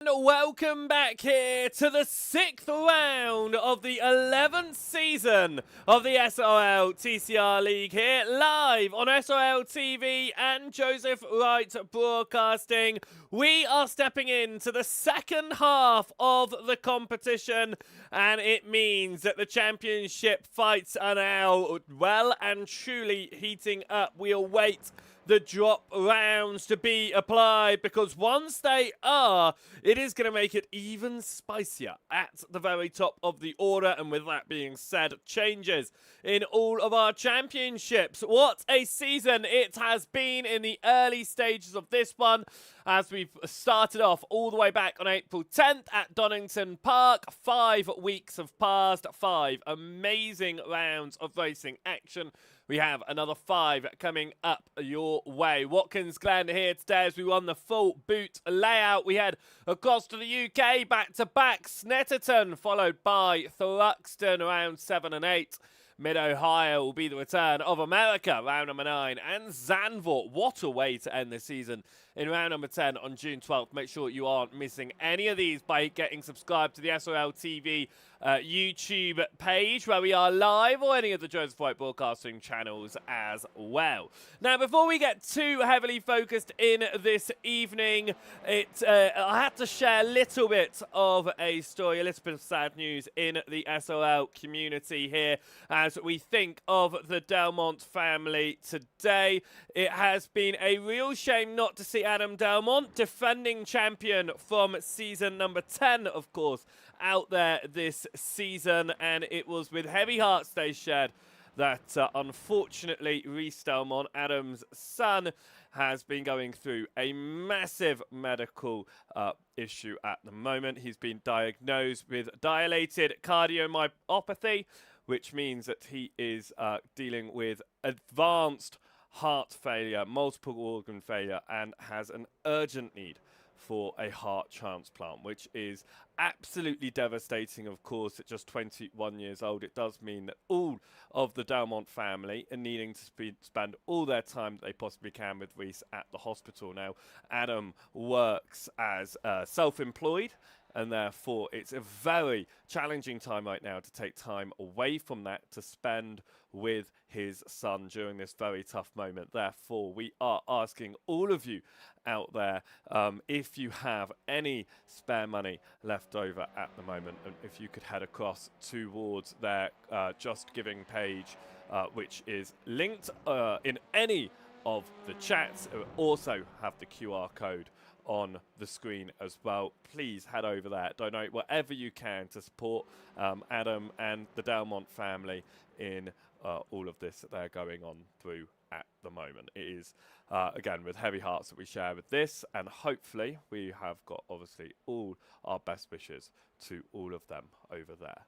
Welcome back here to the 6th round of the 11th season of the SRL TCR League here live on SRL TV and Joseph Wright Broadcasting. We are stepping into the second half of the competition, and it means that the championship fights are now well and truly heating up. We await the drop rounds to be applied, because once they are, it is going to make it even spicier at the very top of the order. And with that being said, changes in all of our championships. What a season it has been in the early stages of this one, as we've started off all the way back on April 10th at Donington Park. 5 weeks have passed, 5 amazing rounds of racing action. We have another 5 coming up your way. Watkins, Glen here today as we run the full boot layout. We head across to the UK, back-to-back. Snetterton, followed by Thruxton, round 7 and 8. Mid-Ohio will be the return of America, round number 9. And Zandvoort, what a way to end the season in round number 10 on June 12th. Make sure you aren't missing any of these by getting subscribed to the SRL TV YouTube page, where we are live, or any of the Joseph Wright Broadcasting channels as well. Now, before we get too heavily focused in this evening, I had to share a little bit of a story, a little bit of sad news in the SRL community here, as we think of the Delmont family today. It has been a real shame not to see Adam Delmont, defending champion from season number 10, of course, out there this season. And it was with heavy hearts they shared that unfortunately Rhys Delmont, Adam's son, has been going through a massive medical issue at the moment. He's been diagnosed with dilated cardiomyopathy, which means that he is dealing with advanced heart failure, multiple organ failure, and has an urgent need for a heart transplant, which is absolutely devastating. Of course, at just 21 years old, it does mean that all of the Delmont family are needing to spend all their time that they possibly can with Rhys at the hospital. Now, Adam works as self-employed, and therefore it's a very challenging time right now to take time away from that to spend with his son during this very tough moment. Therefore, we are asking all of you out there, if you have any spare money left over at the moment, and if you could head across towards their Just Giving page, which is linked in any of the chats. It will also have the QR code on the screen as well. Please head over there, donate whatever you can to support Adam and the Delmont family in all of this that they're going on through at the moment. It is again with heavy hearts that we share with this, and hopefully we have got obviously all our best wishes to all of them over there.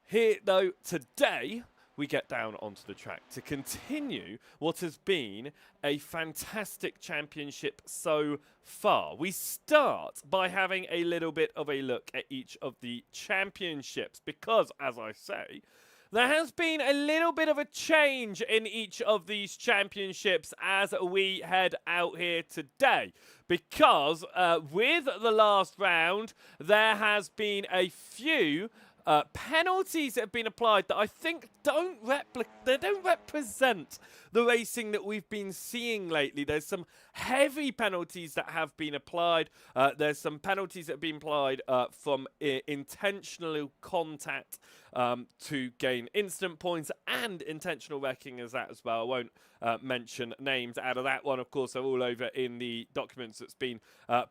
Here though today, we get down onto the track to continue what has been a fantastic championship so far. We start by having a little bit of a look at each of the championships, because, as I say, there has been a little bit of a change in each of these championships as we head out here today. Because with the last round, there has been a few penalties that have been applied that I think don't represent the racing that we've been seeing lately. There's some heavy penalties that have been applied. There's some penalties that have been applied from intentional contact to gain instant points, and intentional wrecking as that as well. I won't mention names out of that one. Of course, they're all over in the documents that's been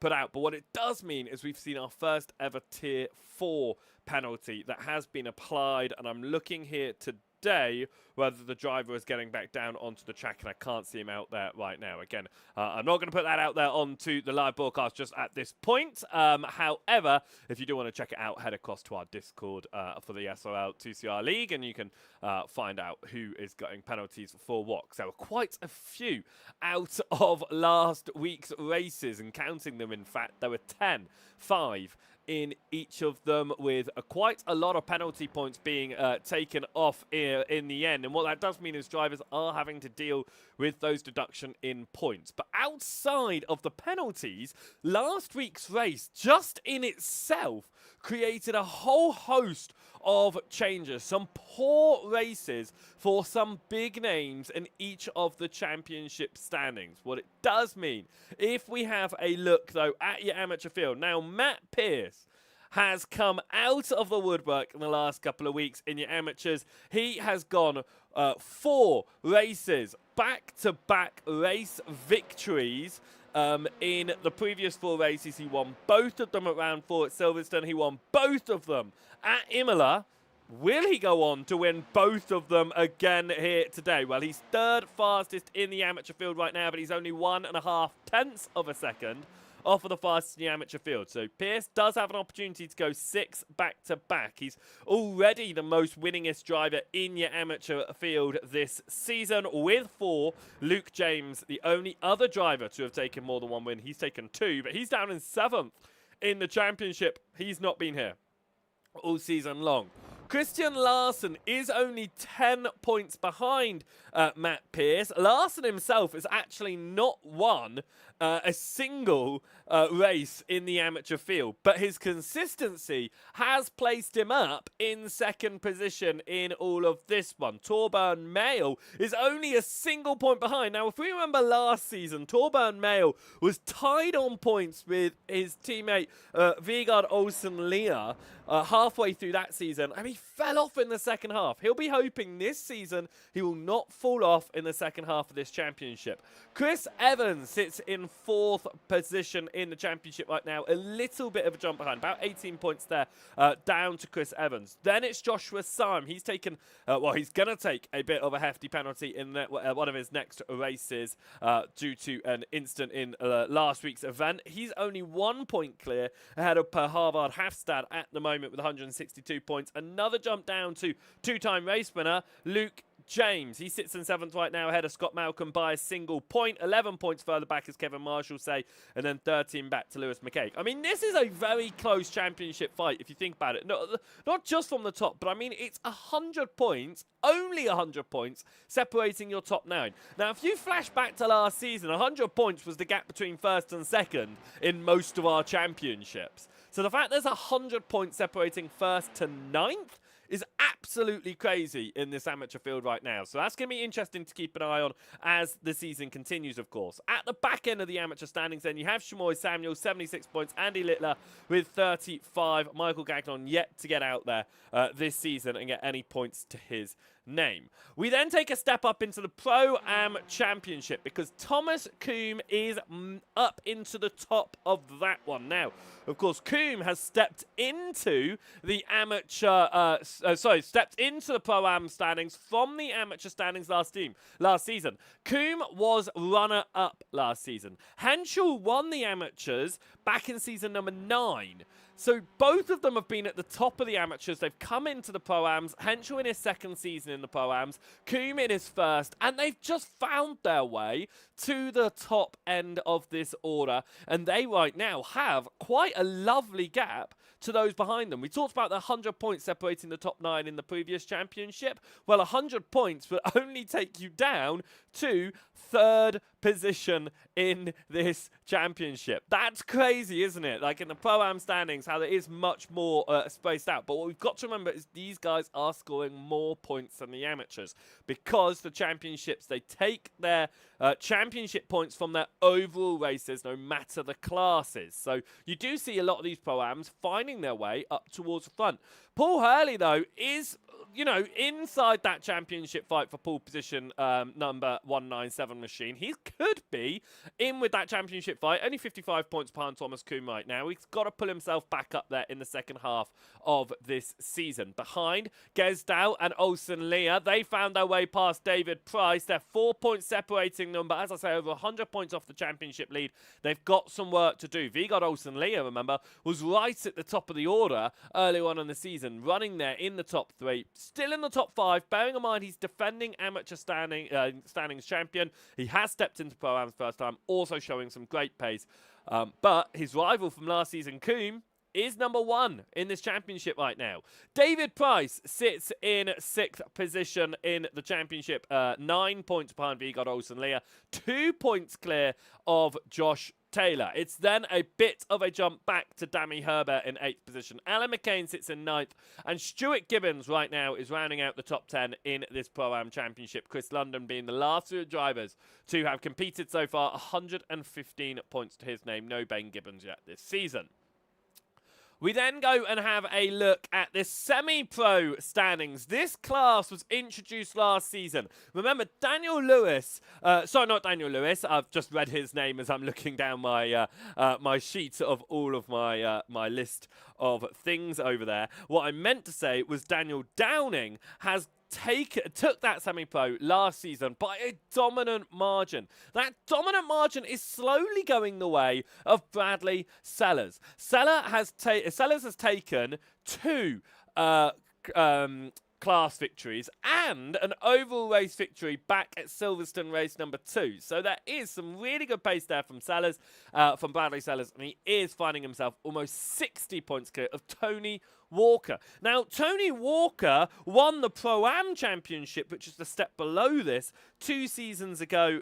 put out. But what it does mean is we've seen our first ever Tier 4 penalty that has been applied, and I'm looking here today whether the driver is getting back down onto the track, and I can't see him out there right now. Again, I'm not going to put that out there onto the live broadcast just at this point. However, if you do want to check it out, head across to our Discord for the SRL TCR League, and you can find out who is getting penalties for what. There were quite a few out of last week's races, and counting them, in fact, there were 10, 5, in each of them, with quite a lot of penalty points being taken off in the end. And what that does mean is drivers are having to deal with those deduction in points. But outside of the penalties, last week's race just in itself created a whole host of changes. Some poor races for some big names in each of the championship standings. What it does mean, if we have a look though at your amateur field, now Matt Pierce has come out of the woodwork in the last couple of weeks in your amateurs. He has gone 4 races, back-to-back race victories. In the previous 4 races, he won both of them at round 4 at Silverstone. He won both of them at Imola. Will he go on to win both of them again here today? Well, he's 3rd fastest in the amateur field right now, but he's only 1.5 tenths of a second off of the fastest in the amateur field. So Pierce does have an opportunity to go 6 back-to-back. He's already the most winningest driver in your amateur field this season with 4. Luke James, the only other driver to have taken more than 1 win. He's taken 2, but he's down in 7th in the championship. He's not been here all season long. Christian Larson is only 10 points behind Matt Pierce. Larson himself has actually not won a single race in the amateur field, but his consistency has placed him up in 2nd position in all of this one. Torburn Mail is only a single point behind. Now, if we remember last season, Torburn Mail was tied on points with his teammate Vegard Olsen-Lear halfway through that season, and he fell off in the second half. He'll be hoping this season he will not fall off in the second half of this championship. Chris Evans sits in 4th position in the championship right now. A little bit of a jump behind, about 18 points there, down to Chris Evans. Then it's Joshua Syme. He's taken, he's going to take a bit of a hefty penalty in one of his next races due to an incident in last week's event. He's only 1 point clear ahead of Per Harvard Hafstad at the moment with 162 points. Another jump down to 2-time race winner Luke James. He sits in 7th right now ahead of Scott Malcolm by a single point. 11 points further back as Kevin Marshall say, and then 13 back to Lewis McCaig. I mean, this is a very close championship fight if you think about it. Not just from the top, but I mean, it's 100 points, only 100 points, separating your top 9. Now, if you flash back to last season, 100 points was the gap between 1st and 2nd in most of our championships. So the fact there's 100 points separating 1st to 9th is absolutely crazy in this amateur field right now. So that's going to be interesting to keep an eye on as the season continues, of course. At the back end of the amateur standings, then you have Shamoy Samuel, 76 points. Andy Littler with 35. Michael Gagnon yet to get out there this season and get any points to his name. We then take a step up into the Pro-Am Championship because Thomas Coombe is up into the top of that one. Now, of course, Coombe has stepped into the stepped into the Pro-Am standings from the amateur standings last season. Coombe was runner-up last season. Henschel won the amateurs back in season number 9. So both of them have been at the top of the amateurs. They've come into the Pro-Ams. Henschel in his 2nd season in the Pro-Ams. Coombe in his 1st. And they've just found their way to the top end of this order. And they right now have quite a lovely gap to those behind them. We talked about the 100 points separating the top 9 in the previous championship. Well, 100 points will only take you down to 3rd position in this championship. That's crazy, isn't it? Like in the Pro-Am standings, how there is much more spaced out. But what we've got to remember is these guys are scoring more points than the amateurs because the championships, they take their championship points from their overall races, no matter the classes. So you do see a lot of these Pro-Ams finding their way up towards the front. Paul Hurley, though, is, you know, inside that championship fight for pole position number 197 machine. He could be in with that championship fight. Only 55 points behind Thomas Coombe right now. He's got to pull himself back up there in the second half of this season. Behind Gesdow and Olsen-Lear, they found their way past David Price. They're 4 points separating them, but as I say, over 100 points off the championship lead. They've got some work to do. Vegard Olsen-Lear, remember, was right at the top of the order earlier on in the season, running there in the top 3. Still in the top 5, bearing in mind he's defending amateur standings champion. He has stepped into Pro-Am's first time, also showing some great pace. But his rival from last season, Coombe, is number 1 in this championship right now. David Price sits in 6th position in the championship, 9 points behind Vigard Olsen-Leah, 2 points clear of Josh Taylor. It's then a bit of a jump back to Dammy Herbert in 8th position. Alan McCain sits in 9th, and Stuart Gibbons right now is rounding out the top 10 in this Pro-Am Championship. Chris London being the last 2 drivers to have competed so far, 115 points to his name. No Ben Gibbons yet this season. We then go and have a look at this semi-pro standings. This class was introduced last season. Remember, Daniel Lewis, sorry, not Daniel Lewis. I've just read his name as I'm looking down my my sheet of all of my my list of things over there. What I meant to say was Daniel Downing has took that semi-pro last season by a dominant margin. That dominant margin is slowly going the way of Bradley Sellers. Sellers has taken 2 class victories and an overall race victory back at Silverstone race number 2. So there is some really good pace there from Sellers, from Bradley Sellers, and he is finding himself almost 60 points clear of Tony Walker. Now, Tony Walker won the Pro-Am Championship, which is the step below this, 3 seasons ago,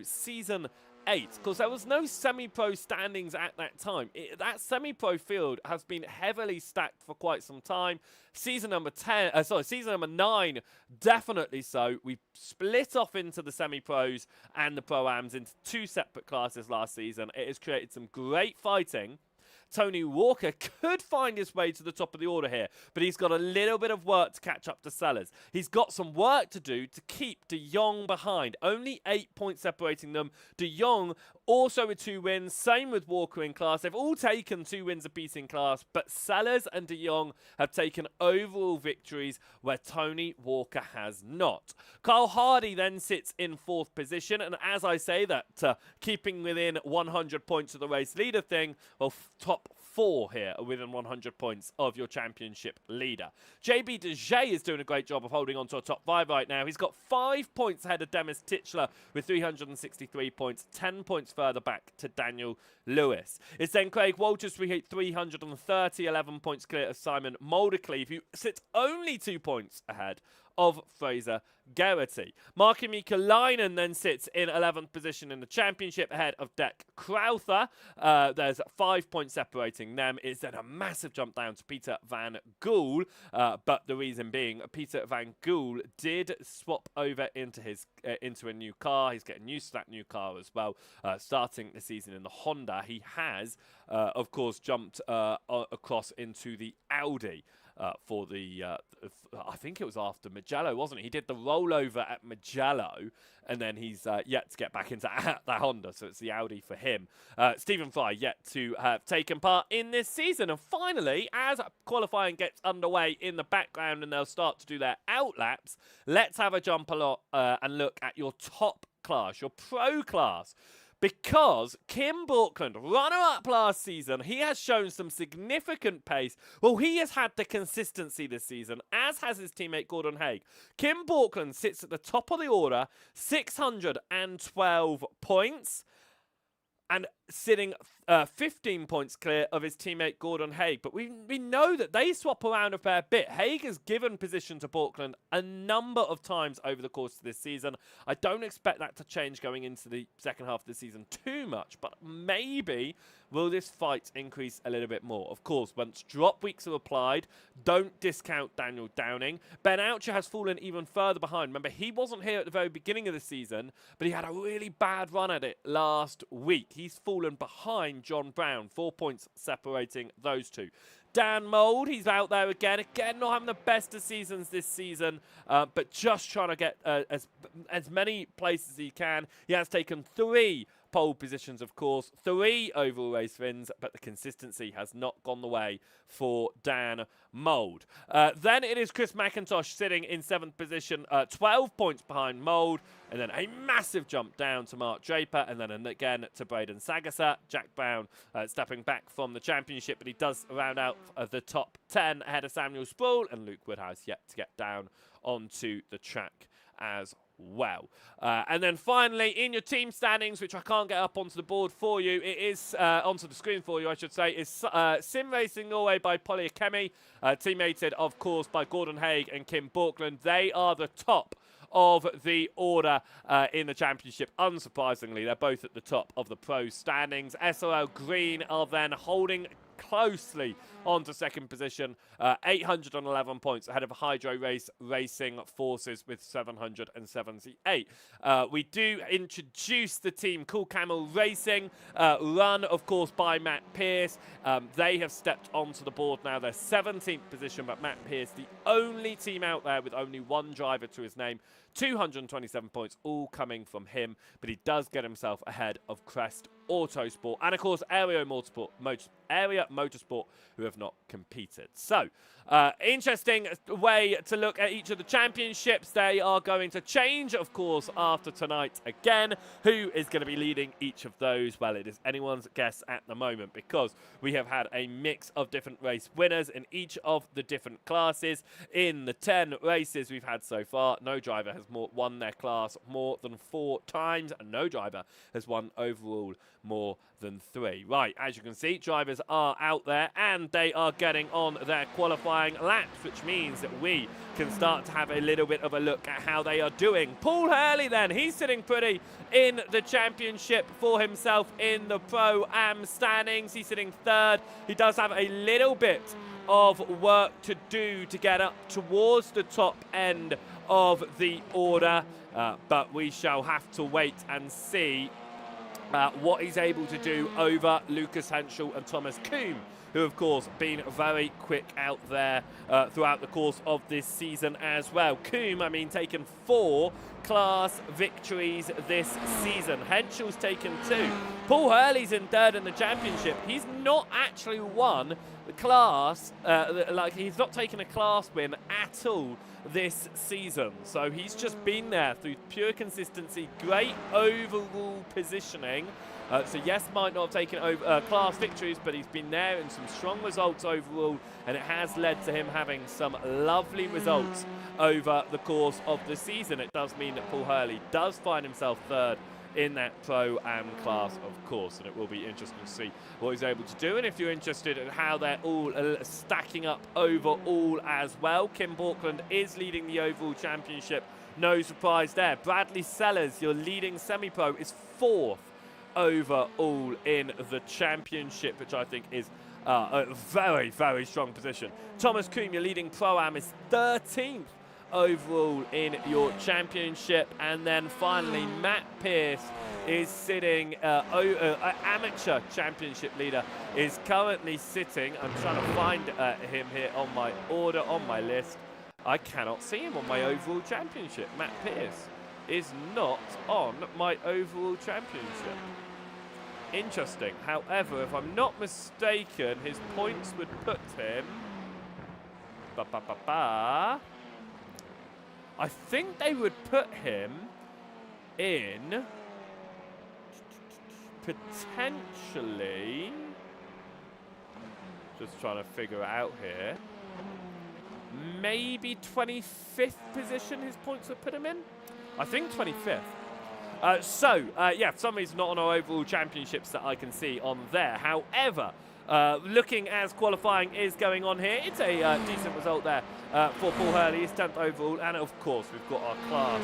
season 8. Of course, there was no semi-pro standings at that time. That semi-pro field has been heavily stacked for quite some time. Season number 9, definitely so. We split off into the semi-pros and the Pro-Ams into 2 separate classes last season. It has created some great fighting. Tony Walker could find his way to the top of the order here, but he's got a little bit of work to catch up to Sellers. He's got some work to do to keep De Jong behind. Only 8 points separating them. De Jong also with 2 wins. Same with Walker in class. They've all taken 2 wins apiece in class, but Sellers and De Jong have taken overall victories where Tony Walker has not. Kyle Hardy then sits in 4th position, and as I say that, keeping within 100 points of the race leader thing, well, top 4 here are within 100 points of your championship leader. JB Dejay is doing a great job of holding on to a top 5 right now. He's got 5 points ahead of Demis Titchler with 363 points, 10 points further back to Daniel Lewis. It's then Craig Walters, 330, 11 points clear of Simon Mouldercleave, who sits only 2 points ahead of Fraser Geraghty. Marky Mikalainen then sits in 11th position in the championship ahead of Dec Crowther. There's 5 points separating them. It's then a massive jump down to Peter Van Gool, but the reason being Peter Van Gool did swap over into his into a new car. He's getting used to that new car as well. Starting the season in the Honda, he has, of course, jumped across into the Audi. For the, I think it was after Mugello, wasn't it? He did the rollover at Mugello, and then he's yet to get back into that Honda, so it's the Audi for him. Stephen Fry yet to have taken part in this season. And finally, as qualifying gets underway in the background and they'll start to do their outlaps, let's have a jump and look at your top class, your pro class. Because Kim Borkland, runner-up last season, he has shown some significant pace. Well, he has had the consistency this season, as has his teammate Gordon Haig. Kim Borkland sits at the top of the order, 612 points, and sitting 15 points clear of his teammate Gordon Haig. But we know that they swap around a fair bit. Haig has given position to Borkland a number of times over the course of this season. I don't expect that to change going into the second half of the season too much, but maybe will this fight increase a little bit more. Of course, once drop weeks are applied, don't discount Daniel Downing. Ben Oucher has fallen even further behind. Remember, he wasn't here at the very beginning of the season, but he had a really bad run at it last week. He's fallen behind John Brown, 4 points separating those two. Dan Mould, he's out there again, not having the best of seasons this season, but just trying to get as many places as he can. He has taken 3 pole positions, of course, 3 overall race wins, but the consistency has not gone the way for Dan Mould. Then it is Chris McIntosh sitting in 7th position, 12 points behind Mould, and then a massive jump down to Mark Draper, and then again to Braden Sagasat. Jack Brown stepping back from the championship, but he does round out the top 10 ahead of Samuel Sproul, and Luke Woodhouse yet to get down onto the track as well. And then finally, in your team standings, which I can't get up onto the board for you, it is onto the screen for you, I should say, is Sim Racing Norway by Polly Akemi, teammated, of course, by Gordon Haig and Kim Borkland. They are the top of the order in the championship. Unsurprisingly, they're both at the top of the pro standings. SRL Green are then holding closely onto second position, 811 points ahead of Hydro Race Racing Forces with 778. We do introduce the team Cool Camel Racing, run of course by Matt Pierce. They have stepped onto the board now. They're 17th position, but Matt Pierce, the only team out there with only one driver to his name, 227 points, all coming from him, but he does get himself ahead of Crest Autosport and, of course, Area Motorsport, who have not competed. So, interesting way to look at each of the championships. They are going to change, of course, after tonight again. Who is going to be leading each of those? Well, it is anyone's guess at the moment, because we have had a mix of different race winners in each of the different classes. In the 10 races we've had so far, no driver has won their class more than 4 times, and no driver has won overall more than 3. Right, as you can see, drivers are out there and they are getting on their qualifying laps, which means that we can start to have a little bit of a look at how they are doing. Paul Hurley then, he's sitting pretty in the championship for himself in the Pro-Am standings. He's sitting 3rd. He does have a little bit of work to do to get up towards the top end of the order, but we shall have to wait and see what he's able to do over Lucas Henschel and Thomas Kuhn, who of course been very quick out there throughout the course of this season as well. Kuhn, I mean, taken 4 class victories this season. Henschel's taken 2. Paul Hurley's in 3rd in the championship. He's not actually won the class, he's not taken a class win at all this season. So he's just been there through pure consistency, great overall positioning. So yes, might not have taken over class victories, but he's been there in some strong results overall, and it has led to him having some lovely results over the course of the season. It does mean that Paul Hurley does find himself 3rd in that Pro-Am class, of course, and it will be interesting to see what he's able to do. And if you're interested in how they're all stacking up overall as well, Kim Borkland is leading the overall championship. No surprise there. Bradley Sellers, your leading semi-pro, is 4th overall in the championship, which I think is a very, very strong position. Thomas Kuhn, your leading Pro-Am, is 13th overall in your championship. And then finally, Matt Pierce is sitting, amateur championship leader, is currently sitting, I'm trying to find him here on my order, on my list. I cannot see him on my overall championship. Matt Pierce is not on my overall championship. Interesting. However, if I'm not mistaken, his points would put him... I think they would put him in potentially, just trying to figure it out here, maybe 25th position his points would put him in. I think 25th. Yeah, for some reason not on our overall championships that I can see on there. However, looking as qualifying is going on here, it's a decent result there for Paul Hurley. He's 10th overall, and of course we've got our class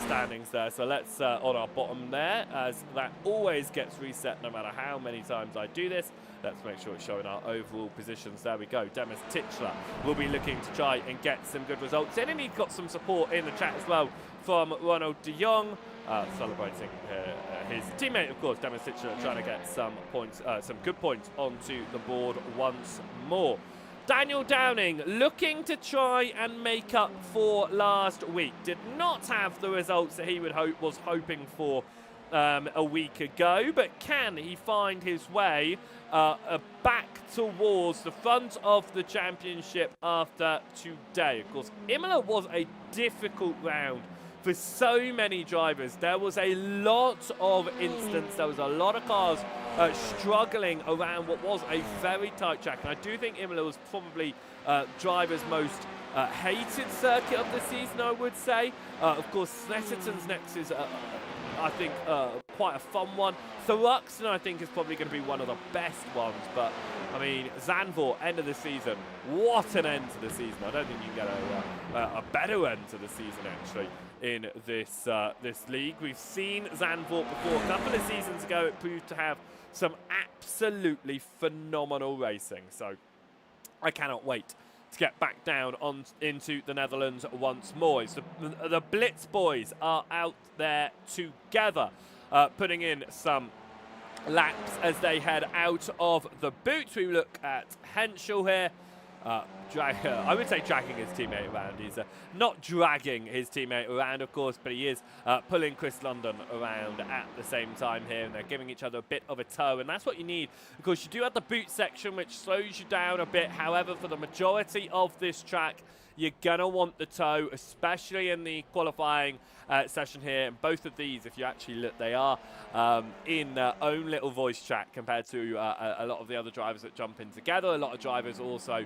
standings there. So let's, on our bottom there, as that always gets reset no matter how many times I do this. Let's make sure it's showing our overall positions. There we go. Demis Titchler will be looking to try and get some good results in, and he's got some support in the chat as well from Ronald de Jong, celebrating his teammate, of course, Demis Titchler, trying to get some points, some good points onto the board once more. Daniel Downing looking to try and make up for last week. Did not have the results that he was hoping for a week ago, but can he find his way back towards the front of the championship after today? Of course, Imola was a difficult round for so many drivers. There was a lot of instance, there was a lot of cars struggling around what was a very tight track, and I do think Imola was probably drivers' most hated circuit of the season, I would say. Of course, Snetterton's next is, I think, quite a fun one. Thruxton, I think, is probably going to be one of the best ones. But, I mean, Zandvoort, end of the season. What an end to the season. I don't think you can get a better end to the season, actually, in this this league. We've seen Zandvoort before. A couple of seasons ago, it proved to have some absolutely phenomenal racing. So, I cannot wait to get back down into the Netherlands once more. It's the Blitz boys are out there together, putting in some laps as they head out of the boot. We look at Henschel here. I would say dragging his teammate around. He's not dragging his teammate around, of course, but he is pulling Chris London around at the same time here, and they're giving each other a bit of a tow, and that's what you need. Of course, you do have the boot section, which slows you down a bit. However, for the majority of this track, you're going to want the tow, especially in the qualifying session here. And both of these, if you actually look, they are in their own little voice track compared to a lot of the other drivers that jump in together. A lot of drivers also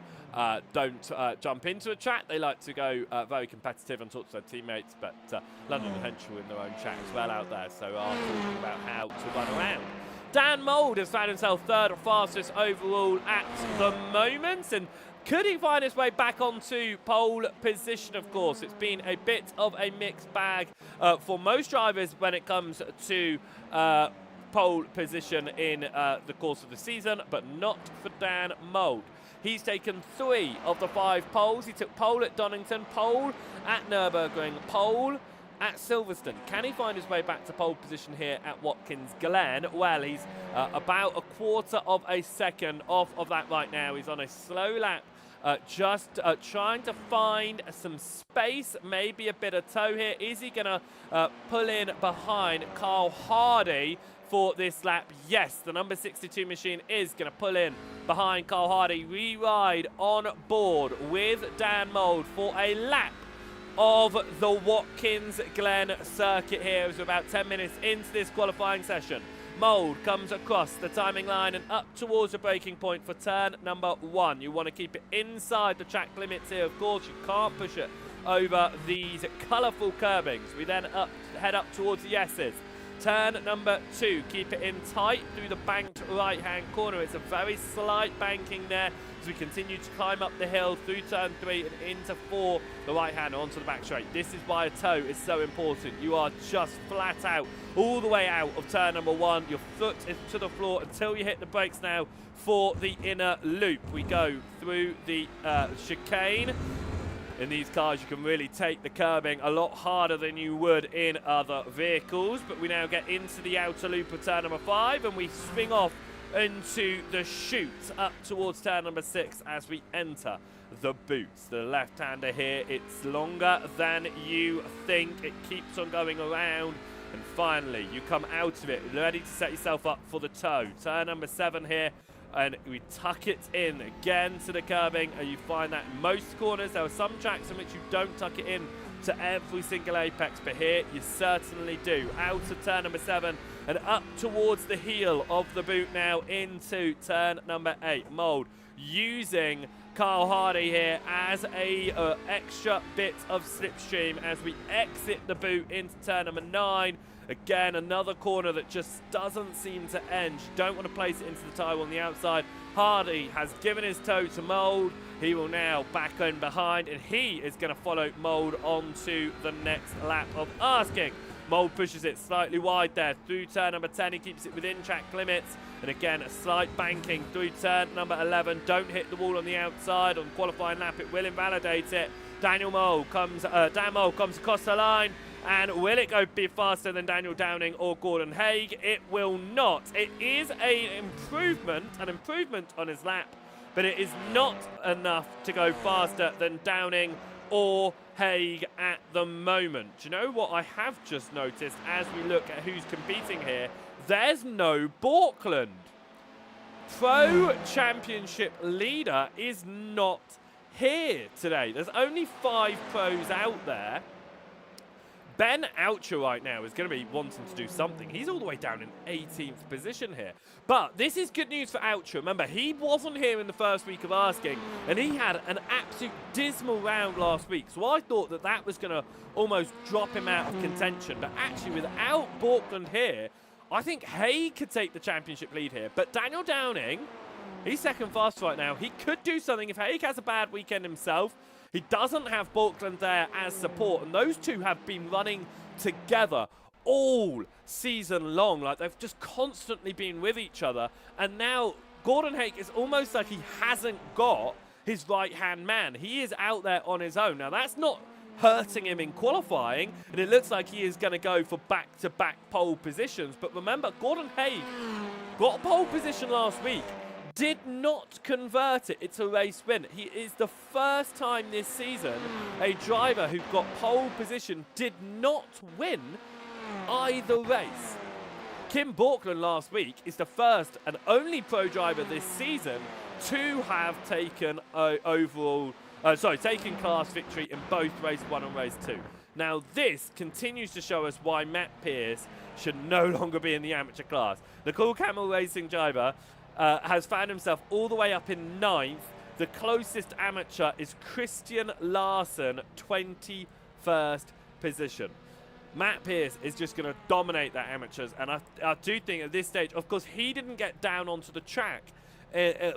don't jump into a track. They like to go very competitive and talk to their teammates. But London and Henschel in their own track as well out there, so are talking about how to run around. Dan Mould has found himself third fastest overall at the moment, and could he find his way back onto pole position? Of course, it's been a bit of a mixed bag for most drivers when it comes to pole position in the course of the season, but not for Dan Mould. He's taken 3 of the 5 poles. He took pole at Donington, pole at Nürburgring, pole at Silverstone. Can he find his way back to pole position here at Watkins Glen? Well, he's about a quarter of a second off of that right now. He's on a slow lap, just trying to find some space, maybe a bit of tow here. Is he going to pull in behind Carl Hardy for this lap? Yes, the number 62 machine is going to pull in behind Carl Hardy. We ride on board with Dan Mould for a lap of the Watkins Glen circuit here as we're about 10 minutes into this qualifying session. Mould comes across the timing line and up towards the braking point for turn number 1. You want to keep it inside the track limits here, of course. You can't push it over these colourful curbings. We then head up towards the S's. Turn number 2, keep it in tight through the banked right-hand corner. It's a very slight banking there as we continue to climb up the hill through turn 3 and into 4, the right-hand onto the back straight. This is why a tow is so important. You are just flat out, all the way out of turn number 1. Your foot is to the floor until you hit the brakes now for the inner loop. We go through the chicane. In these cars, you can really take the curbing a lot harder than you would in other vehicles. But we now get into the outer loop of turn number 5, and we swing off into the chute up towards turn number 6 as we enter the boots. The left-hander here, it's longer than you think. It keeps on going around, and finally, you come out of it, ready to set yourself up for the tow. Turn number 7 here. And we tuck it in again to the curbing, and you find that in most corners. There are some tracks in which you don't tuck it in to every single apex, but here you certainly do. Out of turn number 7 and up towards the heel of the boot now into turn number 8. Mould using Carl Hardy here as a extra bit of slipstream as we exit the boot into turn number 9. Again, another corner that just doesn't seem to end. You don't want to place it into the tyre on the outside. Hardy has given his toe to Mould. He will now back in behind, and he is going to follow Mould onto the next lap of asking. Mould pushes it slightly wide there through turn number 10. He keeps it within track limits. And again, a slight banking through turn number 11. Don't hit the wall on the outside. On qualifying lap, it will invalidate it. Dan Mould comes across the line. And will it be faster than Daniel Downing or Gordon Haig? It will not. It is an improvement on his lap, but it is not enough to go faster than Downing or Haig at the moment. Do you know what I have just noticed as we look at who's competing here? There's no Borkland. Pro Championship leader is not here today. There's only 5 pros out there. Ben Oucher right now is going to be wanting to do something. He's all the way down in 18th position here. But this is good news for Oucher. Remember, he wasn't here in the first week of asking, and he had an absolute dismal round last week. So I thought that that was going to almost drop him out of contention. But actually, without Borkland here, I think Haig could take the championship lead here. But Daniel Downing, he's second fast right now. He could do something if Haig has a bad weekend himself. He doesn't have Borkland there as support, and those two have been running together all season long. Like, they've just constantly been with each other, and now Gordon Haig is almost like he hasn't got his right-hand man. He is out there on his own. Now, that's not hurting him in qualifying, and it looks like he is going to go for back-to-back pole positions. But remember, Gordon Haig got pole position last week, did not convert it. It's a race win. He is the first time this season a driver who got pole position did not win either race. Kim Borkland last week is the first and only pro driver this season to have taken taken class victory in both race 1 and race 2. Now this continues to show us why Matt Pearce should no longer be in the amateur class. The Cool Camel Racing driver has found himself all the way up in 9th. The closest amateur is Christian Larson, 21st position. Matt Pearce is just going to dominate that amateurs, and I do think at this stage, of course, he didn't get down onto the track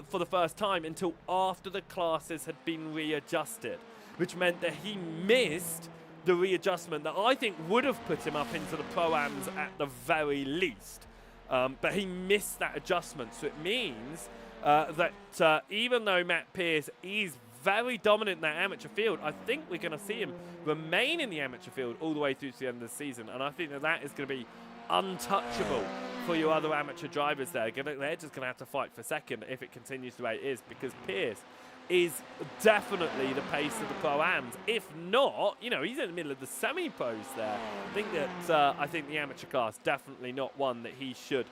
for the first time until after the classes had been readjusted, which meant that he missed the readjustment that I think would have put him up into the Pro-Ams at the very least. But he missed that adjustment, so it means that even though Matt Pearce is very dominant in that amateur field, I think we're going to see him remain in the amateur field all the way through to the end of the season, and I think that that is going to be untouchable for your other amateur drivers there. They're just going to have to fight for second if it continues the way it is, because Pearce is definitely the pace of the Pro-Ams. If not, you know, he's in the middle of the semi-pros there. I think the amateur class definitely not one that he should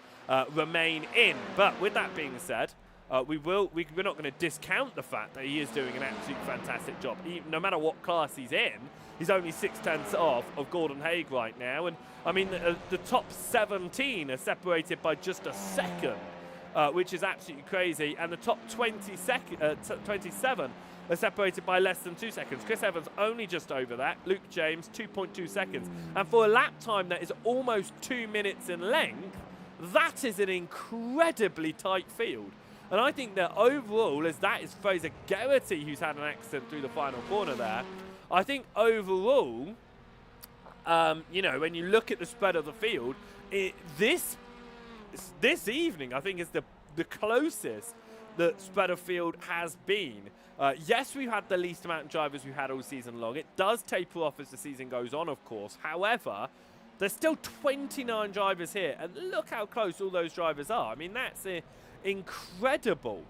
remain in. But with that being said, we're not going to discount the fact that he is doing an absolute fantastic job. No matter what class he's in, he's only 6/10 off of Gordon Haig right now. And I mean, the top 17 are separated by just a second. Which is absolutely crazy, and the top 27 are separated by less than 2 seconds. Chris Evans only just over that, Luke James 2.2 seconds, and for a lap time that is almost 2 minutes in length, that is an incredibly tight field. And I think that overall, as that is Fraser Geraghty who's had an accident through the final corner there, I think overall, you know, when you look at the spread of the field, this evening, I think, is the closest that spread of field has been. Yes, we've had the least amount of drivers we've had all season long. It does taper off as the season goes on, of course. However, there's still 29 drivers here, and look how close all those drivers are. I mean, that's incredible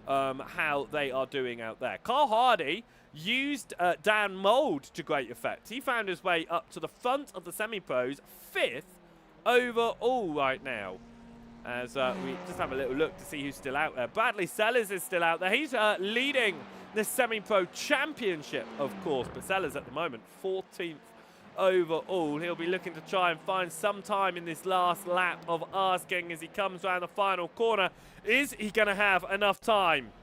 how they are doing out there. Carl Hardy used Dan Mould to great effect. He found his way up to the front of the semi-pros, 5th overall right now. As we just have a little look to see who's still out there. Bradley Sellers is still out there. He's leading the semi-pro championship, of course. But Sellers at the moment, 14th overall. He'll be looking to try and find some time in this last lap of asking as he comes around the final corner. Is he going to have enough time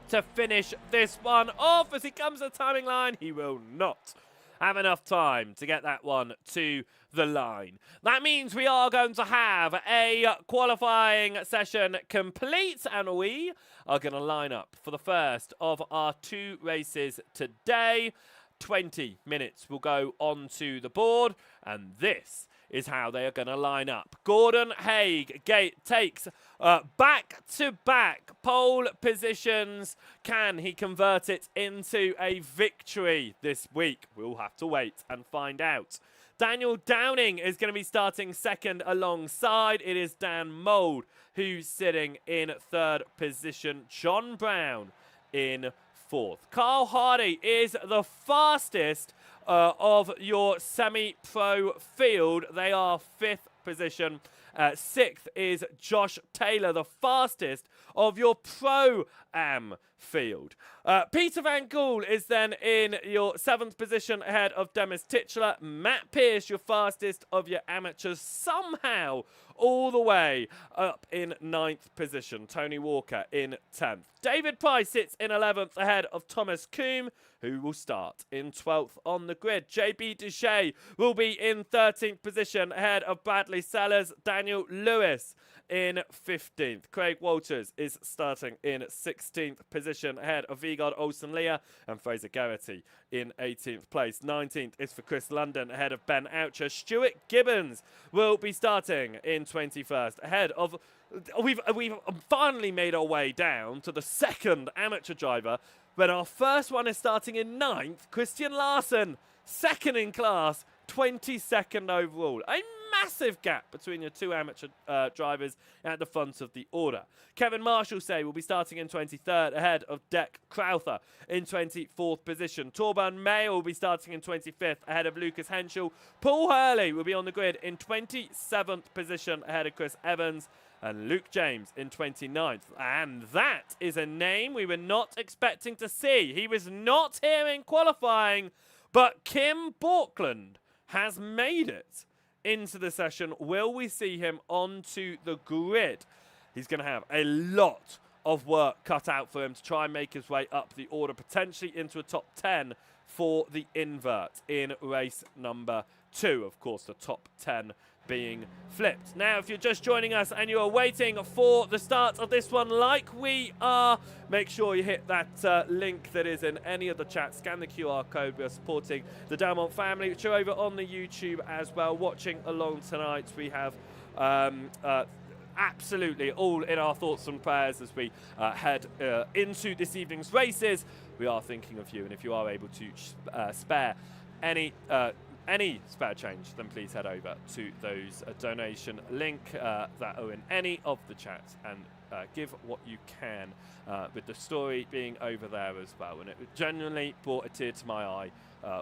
to finish this one off? As he comes to the timing line, he will not have enough time to get that one to the line. That means we are going to have a qualifying session complete, and we are going to line up for the first of our 2 races today. 20 minutes will go onto the board, and this is how they are going to line up. Gordon Haig takes back-to-back pole positions. Can he convert it into a victory this week? We'll have to wait and find out. Daniel Downing is going to be starting second alongside. It is Dan Mould who's sitting in 3rd position. John Brown in 4th. Carl Hardy is the fastest of your semi-pro field. They are 5th position. 6th is Josh Taylor, the fastest of your Pro-Am field. Peter Van Gool is then in your 7th position ahead of Demis Titular. Matt Pearce, your fastest of your amateurs, somehow all the way up in 9th position. Tony Walker in 10th. David Price sits in 11th ahead of Thomas Coombe, who will start in 12th on the grid. JB Duché will be in 13th position ahead of Bradley Sellers. Daniel Lewis in 15th. Craig Walters is starting in 16th position ahead of Vigard Olsen-Leah, and Fraser Garrity in 18th place. 19th is for Chris London ahead of Ben Oucher. Stuart Gibbons will be starting in 21st ahead of... We've finally made our way down to the 2nd amateur driver, when our first one is starting in 9th. Christian Larson, 2nd in class, 22nd overall. A massive gap between your 2 amateur drivers at the front of the order. Kevin Marshall will be starting in 23rd ahead of Dec Crowther in 24th position. Torban Mayer will be starting in 25th ahead of Lucas Henschel. Paul Hurley will be on the grid in 27th position ahead of Chris Evans. And Luke James in 29th. And that is a name we were not expecting to see. He was not here in qualifying, but Kim Borkland has made it into the session. Will we see him onto the grid? He's going to have a lot of work cut out for him to try and make his way up the order, potentially into a top 10 for the invert in race number 2. Of course, the top 10 being flipped. Now, if you're just joining us and you are waiting for the start of this one like we are, make sure you hit that link that is in any of the chats. Scan the QR code. We are supporting the Delmont family, which are over on the YouTube as well, watching along tonight. We have absolutely all in our thoughts and prayers as we head into this evening's races. We are thinking of you, and if you are able to spare any spare change, then please head over to those donation link that are in any of the chats and give what you can, with the story being over there as well. And it genuinely brought a tear to my eye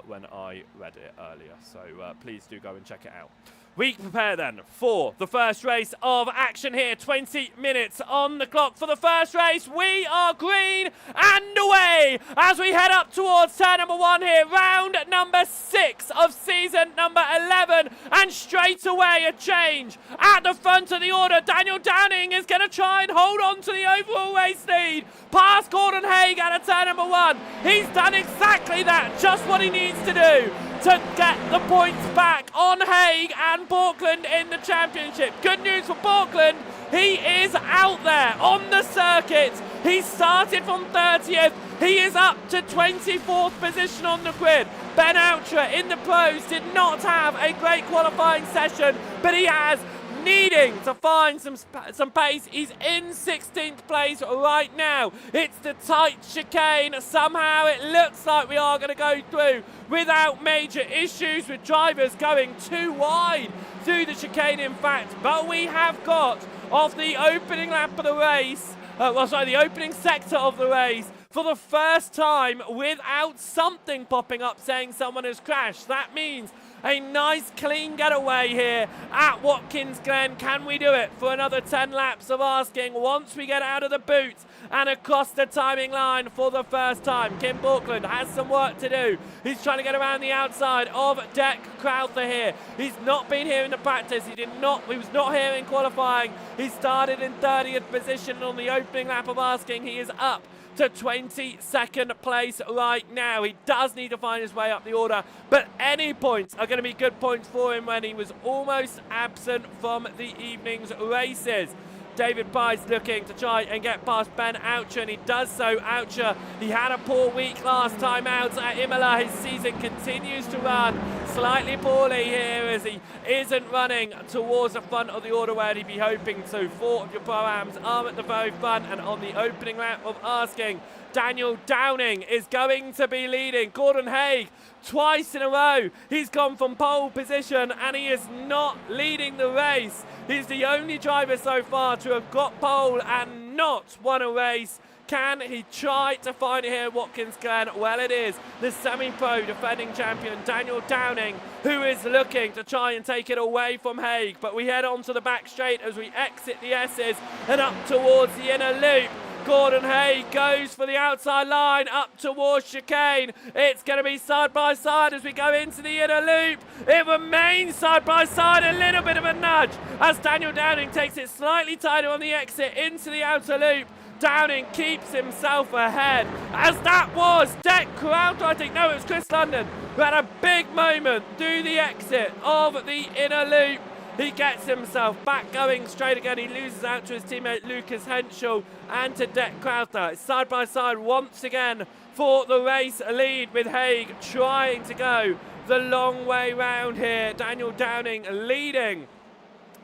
when I read it earlier. So please do go and check it out. We prepare then for the first race of action here. 20 minutes on the clock for the first race. We are green and away as we head up towards turn number 1 here. Round number 6 of season number 11. And straight away a change at the front of the order. Daniel Downing is going to try and hold on to the overall race lead. Past Gordon Haig out of turn number 1. He's done exactly that. Just what he needs to do to get the points back on Haig and Borkland in the championship. Good news for Borkland. He is out there on the circuit. He started from 30th. He is up to 24th position on the grid. Ben Outra in the pros did not have a great qualifying session, but he has needing to find some pace. He's in 16th place right now. It's the tight chicane. Somehow it looks like we are going to go through without major issues, with drivers going too wide through the chicane, in fact. But we have got off the opening lap of the race, the opening sector of the race, for the first time without something popping up saying someone has crashed. That means a nice clean getaway here at Watkins Glen. Can we do it for another 10 laps of asking once we get out of the boot and across the timing line for the first time? Kim Borkland has some work to do. He's trying to get around the outside of Dec Crowther here. He's not been here in the practice. He was not here in qualifying. He started in 30th position on the opening lap of asking. He is up to 22nd place right now. He does need to find his way up the order, but any points are going to be good points for him when he was almost absent from the evening's races. David Price looking to try and get past Ben Oucher, and he does so. Oucher, he had a poor week last time out at Imola. His season continues to run slightly poorly here as he isn't running towards the front of the order where he'd be hoping to. 4 of your pro-ams are at the very front, and on the opening lap of asking, Daniel Downing is going to be leading. Gordon Haig, twice in a row, he's gone from pole position and he is not leading the race. He's the only driver so far to have got pole and not won a race. Can he try to find it here at Watkins Glen? Well, it is the semi-pro defending champion Daniel Downing who is looking to try and take it away from Haig. But we head on to the back straight as we exit the S's and up towards the inner loop. Gordon Hay goes for the outside line up towards chicane. It's going to be side by side as we go into the inner loop. It remains side by side, a little bit of a nudge as Daniel Downing takes it slightly tighter on the exit into the outer loop. Downing keeps himself ahead as that was Deck Crowther, I think. No, it was Chris London who had a big moment through the exit of the inner loop. He gets himself back going straight again. He loses out to his teammate Lucas Henschel and to Deck Crowther. It's side by side once again for the race lead, with Haig trying to go the long way round here. Daniel Downing leading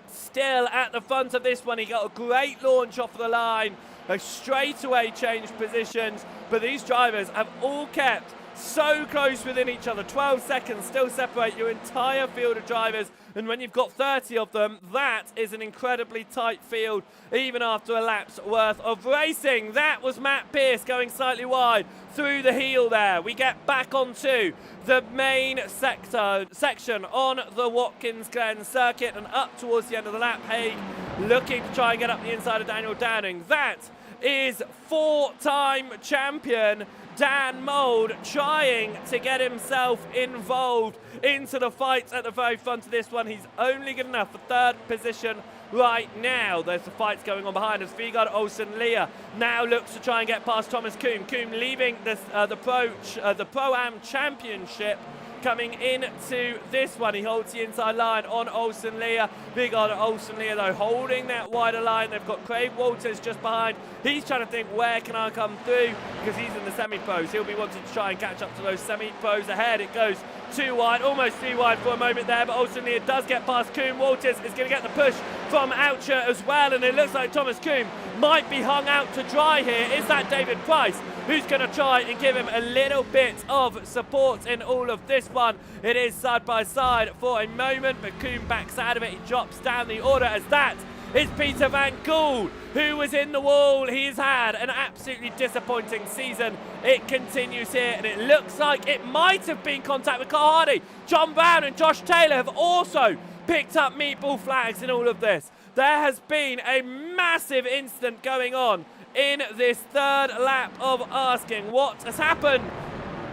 still at the front of this one. He got a great launch off the line, a straightaway changed positions, but these drivers have all kept so close within each other. 12 seconds still separate your entire field of drivers, and when you've got 30 of them, that is an incredibly tight field, even after a lap's worth of racing. That was Matt Pearce going slightly wide through the heel there. We get back onto the main section on the Watkins Glen circuit and up towards the end of the lap. Haig looking to try and get up the inside of Daniel Downing. That is four-time champion Dan Mould trying to get himself involved into the fight at the very front of this one. He's only good enough for third position right now. There's the fights going on behind us. Vigard Olsen Leah now looks to try and get past Thomas Kuhn. Kuhn leaving this, the Pro-Am Championship. Coming into this one, he holds the inside line on Olsen Leah. Vigard Olsen Leah, though, holding that wider line. They've got Craig Walters just behind. He's trying to think, where can I come through? Because he's in the semi-pros. He'll be wanting to try and catch up to those semi-pros ahead. It goes too wide, almost too wide for a moment there, but Olsen Leah does get past Kuhn. Walters is going to get the push from Oucher as well, and it looks like Thomas Kuhn might be hung out to dry here. Is that David Price, who's going to try and give him a little bit of support in all of this one? It is side by side for a moment, but Kuhn backs out of it. He drops down the order as that is Peter Van Gool, who was in the wall. He's had an absolutely disappointing season. It continues here, and it looks like it might have been contact with Carl Hardy. John Brown and Josh Taylor have also picked up meatball flags in all of this. There has been a massive incident going on in this third lap of asking what has happened.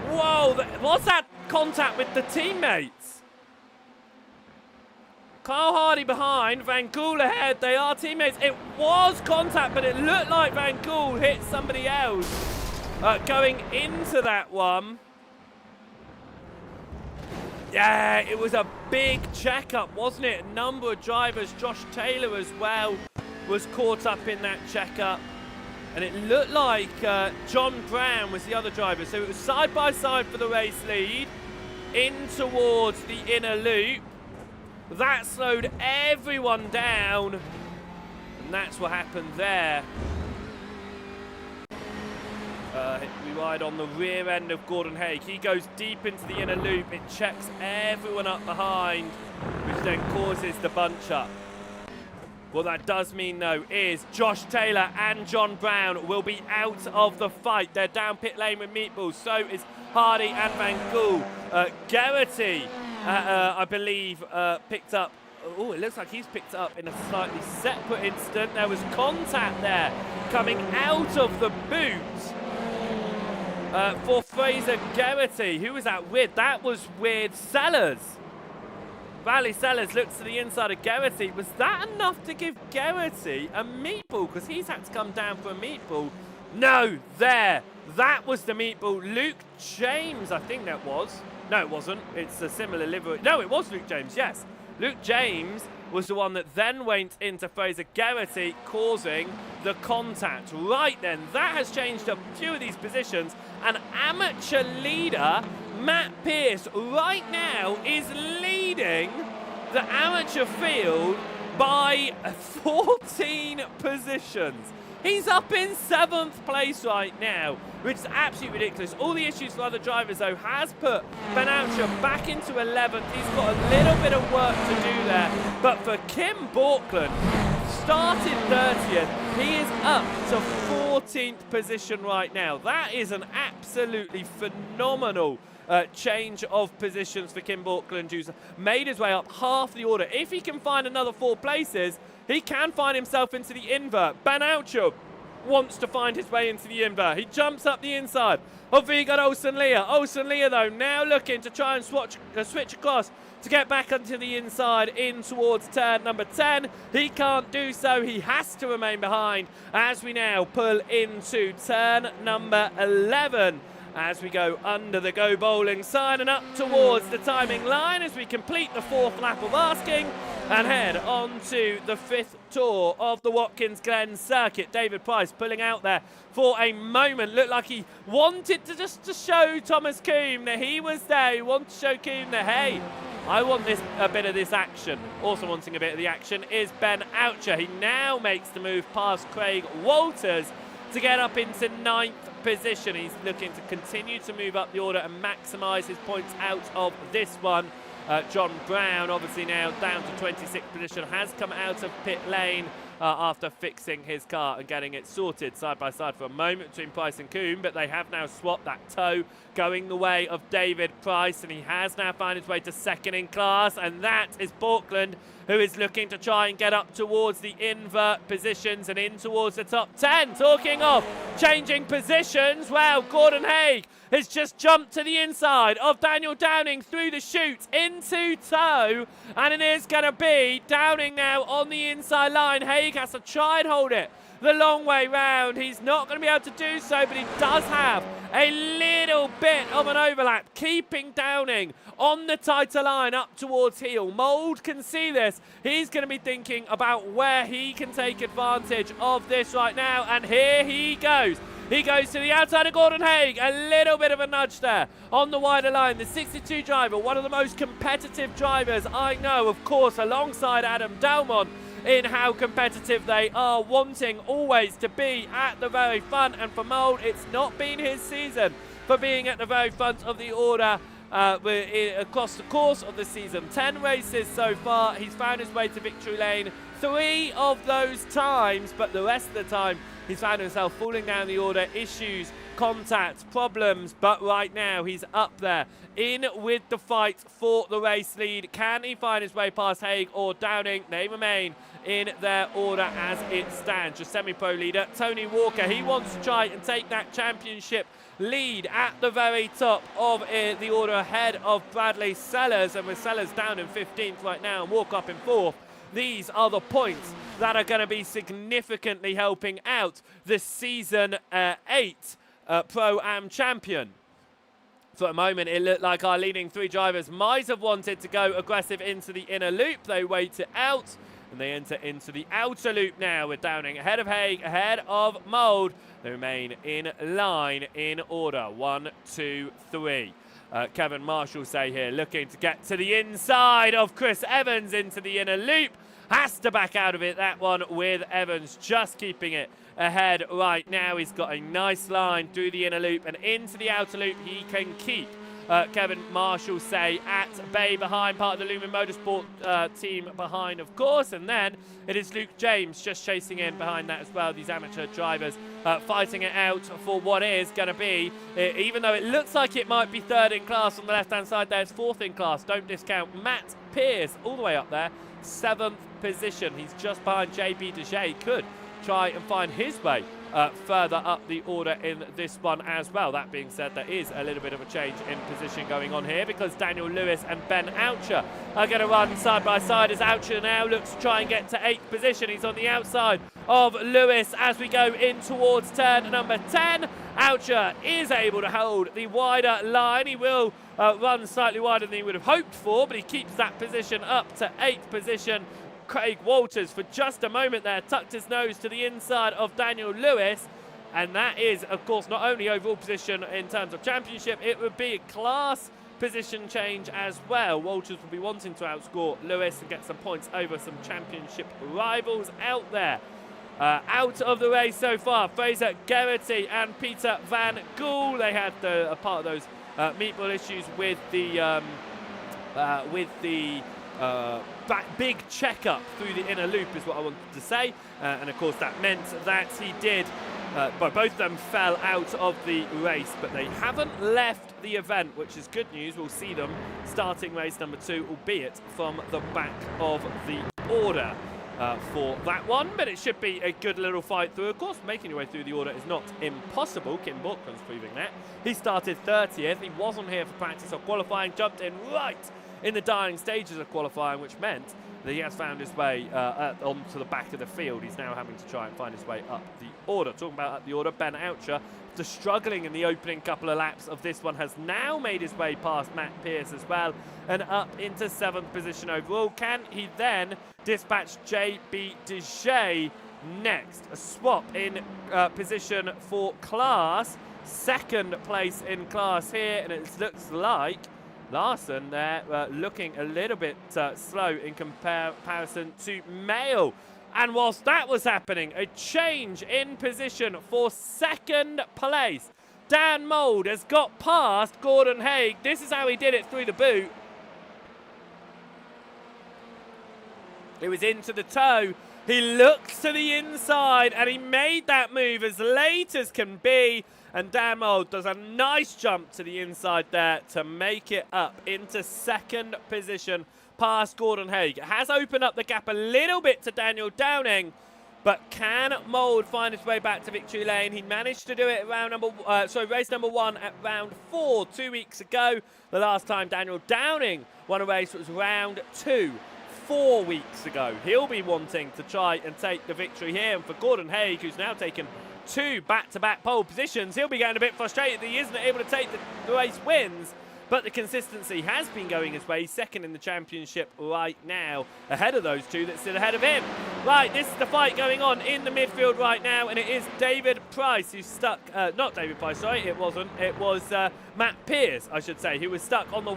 Whoa, what's that contact with the teammates? Carl Hardy behind, Van Gool ahead. They are teammates. It was contact, but it looked like Van Gool hit somebody else going into that one. Yeah, it was a big checkup, wasn't it? A number of drivers, Josh Taylor as well, was caught up in that checkup. And it looked like John Brown was the other driver. So it was side by side for the race lead, in towards the inner loop. That slowed everyone down, and that's what happened there. We ride on the rear end of Gordon Haig. He goes deep into the inner loop. It checks everyone up behind, which then causes the bunch up. What that does mean, though, is Josh Taylor and John Brown will be out of the fight. They're down pit lane with meatballs. So is Hardy and Van Gool. Garrity, I believe, picked up. Oh, it looks like he's picked up in a slightly separate incident. There was contact there coming out of the boot for Fraser Garrity. Who was that with? That was with Sellers. Valley Sellers looks to the inside of Garrity. Was that enough to give Garrity a meatball? Because he's had to come down for a meatball. No, there. That was the meatball. Luke James, I think that was. No, it wasn't. It's a similar livery. No, it was Luke James, yes. Luke James was the one that then went into Fraser Garrity, causing the contact. Right then, that has changed a few of these positions. An amateur leader, Matt Pearce, right now is leading the amateur field by 14 positions. He's up in 7th place right now, which is absolutely ridiculous. All the issues for other drivers, though, has put Ben Oucher back into 11th. He's got a little bit of work to do there. But for Kim Borkland, started 30th, he is up to 14th position right now. That is an absolutely phenomenal change of positions for Kim Borkland, who's made his way up half the order. If he can find another 4 places, he can find himself into the invert. Ben Oucher wants to find his way into the invert. He jumps up the inside of Vigard Olsen-Leah. Olsen-Leah, though, now looking to try and switch across to get back onto the inside in towards turn number 10. He can't do so. He has to remain behind as we now pull into turn number 11. As we go under the Go Bowling sign and up towards the timing line as we complete the 4th lap of asking and head on to the 5th tour of the Watkins Glen circuit. David Price pulling out there for a moment. Looked like he wanted to show Thomas Coombe that he was there. He wanted to show Coombe that, hey, I want a bit of this action. Also wanting a bit of the action is Ben Oucher. He now makes the move past Craig Walters to get up into 9th position. He's looking to continue to move up the order and maximise his points out of this one. John Brown, obviously now down to 26th position, has come out of pit lane after fixing his car and getting it sorted side by side for a moment between Price and Coombe, but they have now swapped that toe going the way of David Price, and he has now found his way to 2nd in class, and that is Borkland, who is looking to try and get up towards the invert positions and in towards the top 10. Talking of changing positions, well, Gordon Haig has just jumped to the inside of Daniel Downing through the chute into toe, and it is going to be Downing now on the inside line. Haig has to try and hold it the long way round. He's not going to be able to do so, but he does have a little bit of an overlap, keeping Downing on the tighter line up towards heel. Mould can see this. He's going to be thinking about where he can take advantage of this right now, and here he goes. He goes to the outside of Gordon Haig. A little bit of a nudge there on the wider line. The 62 driver, one of the most competitive drivers I know, of course, alongside Adam Dalmon, in how competitive they are, wanting always to be at the very front. And for Mould, it's not been his season for being at the very front of the order across the course of the season. 10 races so far. He's found his way to victory lane 3 of those times, but the rest of the time he's found himself falling down the order, issues, contact, problems, but right now he's up there in with the fight for the race lead. Can he find his way past Haig or Downing? They remain in their order as it stands. Your semi-pro leader, Tony Walker, he wants to try and take that championship lead at the very top of the order ahead of Bradley Sellers, and with Sellers down in 15th right now and Walker up in 4th. These are the points that are going to be significantly helping out the Season 8 Pro-Am champion. For a moment, it looked like our leading 3 drivers might have wanted to go aggressive into the inner loop. They wait it out, and they enter into the outer loop now with Downing ahead of Haig, ahead of Mould. They remain in line in order. 1, 2, 3. Kevin Marshall say here, looking to get to the inside of Chris Evans into the inner loop. Has to back out of it, that one, with Evans just keeping it ahead right now. He's got a nice line through the inner loop and into the outer loop. He can keep Kevin Marshall say at bay behind, part of the Lumen Motorsport team behind, of course, and then it is Luke James just chasing in behind that as well. These amateur drivers fighting it out for what is going to be, even though it looks like it might be 3rd in class on the left hand side there, it's 4th in class. Don't discount Matt Pierce all the way up there, 7th position. He's just behind JB Dejay. Could try and find his way further up the order in this one as well. That being said, there is a little bit of a change in position going on here because Daniel Lewis and Ben Oucher are going to run side by side as Oucher now looks to try and get to 8th position. He's on the outside of Lewis as we go in towards turn number 10. Oucher is able to hold the wider line. He will run slightly wider than he would have hoped for, but he keeps that position up to 8th position. Craig Walters for just a moment there tucked his nose to the inside of Daniel Lewis, and that is of course not only overall position in terms of championship, it would be a class position change as well. Walters will be wanting to outscore Lewis and get some points over some championship rivals out there. Out of the race so far, Fraser Geraghty and Peter Van Gool. They had a part of those meatball issues with the big checkup through the inner loop is what I wanted to say, and of course that meant that he did but both of them fell out of the race, but they haven't left the event, which is good news. We'll see them starting race number 2, albeit from the back of the order. for that one, but it should be a good little fight through. Of course, making your way through the order is not impossible. Kim Borkman's proving that. He started 30th. He wasn't here for practice or qualifying, jumped in right in the dying stages of qualifying, which meant that he has found his way onto the back of the field. He's now having to try and find his way up the order. Talking about up the order, Ben Oucher, after struggling in the opening couple of laps of this one, has now made his way past Matt Pierce as well and up into 7th position overall. Can he then dispatch JB Dejay next? A swap in position for class. 2nd place in class here, and it looks like Larson there looking a little bit slow in comparison to Mail. And whilst that was happening, a change in position for 2nd place. Dan Mould has got past Gordon Haig. This is how he did it through the boot. It was into the toe. He looks to the inside and he made that move as late as can be. And Dan Mould does a nice jump to the inside there to make it up into 2nd position past Gordon Haig. It has opened up the gap a little bit to Daniel Downing, but can Mould find his way back to victory lane? He managed to do it at race number 1 at round 4 2 weeks ago. The last time Daniel Downing won a race was round 2 4 weeks ago. He'll be wanting to try and take the victory here. And for Gordon Haig, who's now taken 2 back-to-back pole positions, he'll be getting a bit frustrated that he isn't able to take the race wins. But the consistency has been going his way. 2nd in the championship right now, ahead of those 2 that sit ahead of him. Right, this is the fight going on in the midfield right now, and it is David Price who's stuck. Not David Price, sorry, it wasn't. It was Matt Pierce, I should say, who was stuck on the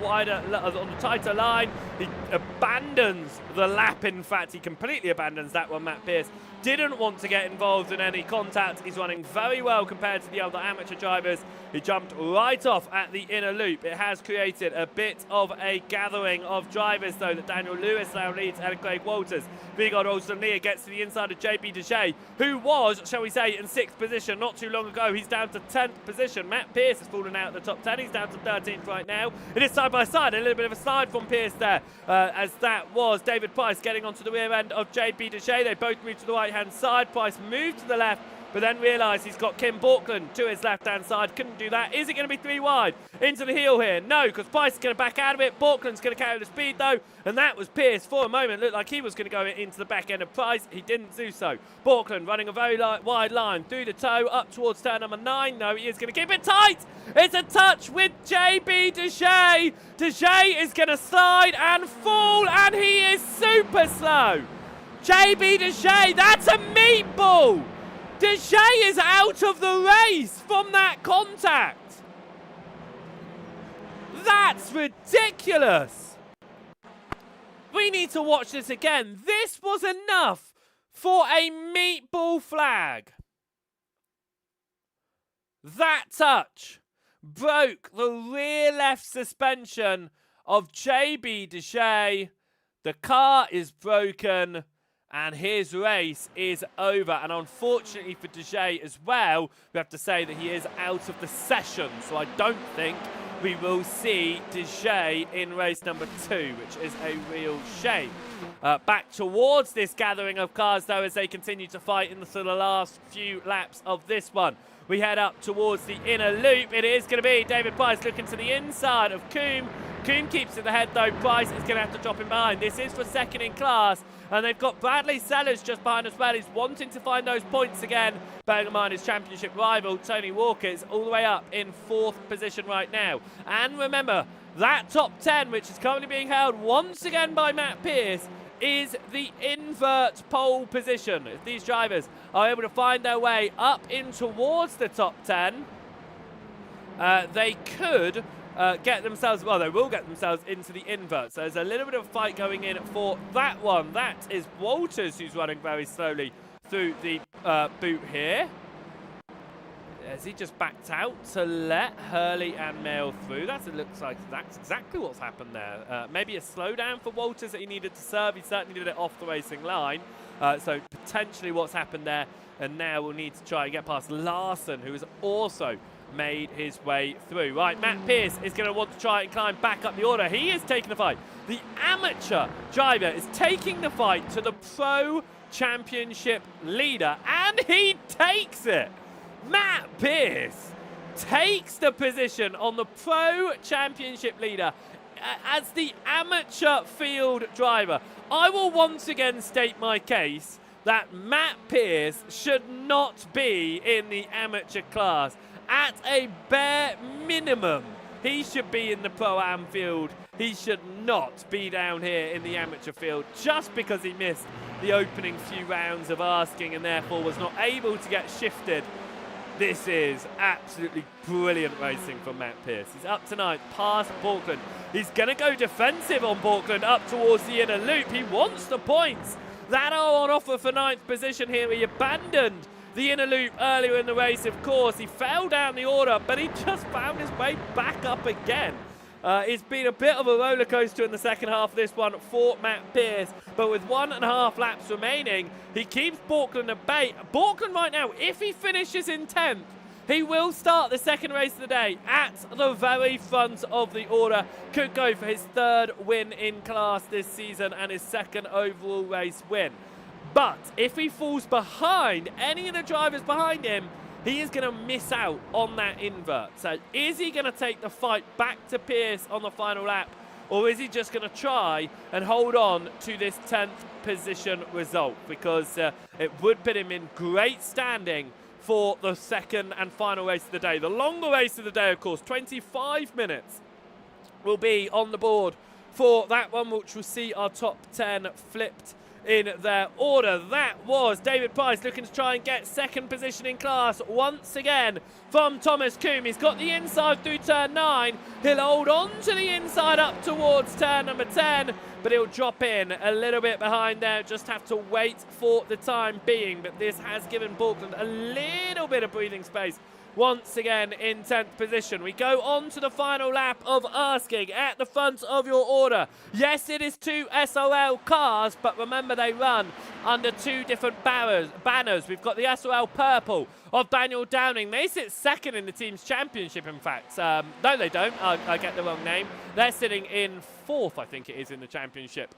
tighter line. He abandons the lap. In fact, he completely abandons that one. Matt Pierce didn't want to get involved in any contact. He's running very well compared to the other amateur drivers. He jumped right off at the inner loop. It has created a bit of a gathering of drivers, though, that Daniel Lewis now leads and Craig Walters. Vigard Olsen-Lear gets to the inside of JB Dejay, who was, shall we say, in 6th position not too long ago. He's down to 10th position. Matt Pierce has fallen out of the top 10. He's down to 13th right now. It is side by side. A little bit of a slide from Pierce there, as that was David Price getting onto the rear end of JB Dejay. They both moved to the right-hand side. Price moved to the left, but then realised he's got Kim Borkland to his left-hand side. Couldn't do that. Is it going to be 3 wide? Into the heel here? No, because Price is going to back out of it. Borkland's going to carry the speed, though, and that was Pierce for a moment. Looked like he was going to go into the back end of Price. He didn't do so. Borkland running a very wide line through the toe up towards turn number 9. No, he is going to keep it tight. It's a touch with JB Dejay. Dejay is going to slide and fall, and he is super slow. JB Dejay, that's a meatball. Dejay is out of the race from that contact. That's ridiculous. We need to watch this again. This was enough for a meatball flag. That touch broke the rear left suspension of JB Dejay. The car is broken, and his race is over. And unfortunately for Dejay as well, we have to say that he is out of the session. So I don't think we will see Dejay in race number 2, which is a real shame. Back towards this gathering of cars, though, as they continue to fight in the last few laps of this one. We head up towards the inner loop. It is going to be David Price looking to the inside of Coombe. Coombe keeps it ahead, though. Price is going to have to drop him behind. This is for 2nd in class, and they've got Bradley Sellers just behind as well. He's wanting to find those points again. Bearing in mind his championship rival, Tony Walker, is all the way up in 4th position right now. And remember, that top 10, which is currently being held once again by Matt Pierce, is the invert pole position. If these drivers are able to find their way up in towards the top 10, they could get themselves, well, they will get themselves into the invert. So there's a little bit of a fight going in for that one. That is Walters, who's running very slowly through the boot here. Has he just backed out to let Hurley and Mail through? It looks like that's exactly what's happened there. Maybe a slowdown for Walters that he needed to serve. He certainly did it off the racing line. So potentially what's happened there. And now we'll need to try and get past Larson, who is also made his way through. Right, Matt Pearce is going to want to try and climb back up the order. He is taking the fight. The amateur driver is taking the fight to the Pro Championship leader, and he takes it. Matt Pearce takes the position on the Pro Championship leader as the amateur field driver. I will once again state my case that Matt Pearce should not be in the amateur class. At a bare minimum, he should be in the Pro-Am field. He should not be down here in the amateur field just because he missed the opening few rounds of asking and therefore was not able to get shifted. This is absolutely brilliant racing from Matt Pearce. He's up tonight, past Borkland. He's going to go defensive on Borkland up towards the inner loop. He wants the points that are on offer for 9th position here. He abandoned the inner loop earlier in the race, of course. He fell down the order, but he just found his way back up again. It's been a bit of a roller coaster in the second half of this one for Matt Pearce, but with 1.5 laps remaining, he keeps Borkland at bay. Borkland right now, if he finishes in 10th, he will start the second race of the day at the very front of the order. Could go for his 3rd win in class this season and his 2nd overall race win. But if he falls behind any of the drivers behind him, he is going to miss out on that invert. So is he going to take the fight back to Pearce on the final lap, or is he just going to try and hold on to this 10th position result? Because it would put him in great standing for the second and final race of the day. The longer race of the day, of course, 25 minutes will be on the board for that one, which will see our top 10 flipped in their order. That was David Price looking to try and get 2nd position in class once again from Thomas Coombe. He's got the inside through turn 9. He'll hold on to the inside up towards turn number 10, but he'll drop in a little bit behind there. Just have to wait for the time being, but this has given Borkland a little bit of breathing space. Once again in 10th position. We go on to the final lap of asking at the front of your order. Yes, it is 2 SRL cars, but remember they run under 2 different banners. We've got the SRL purple of Daniel Downing. They sit 2nd in the team's championship, in fact. No, they don't. I get the wrong name. They're sitting in 4th, I think it is, in the championship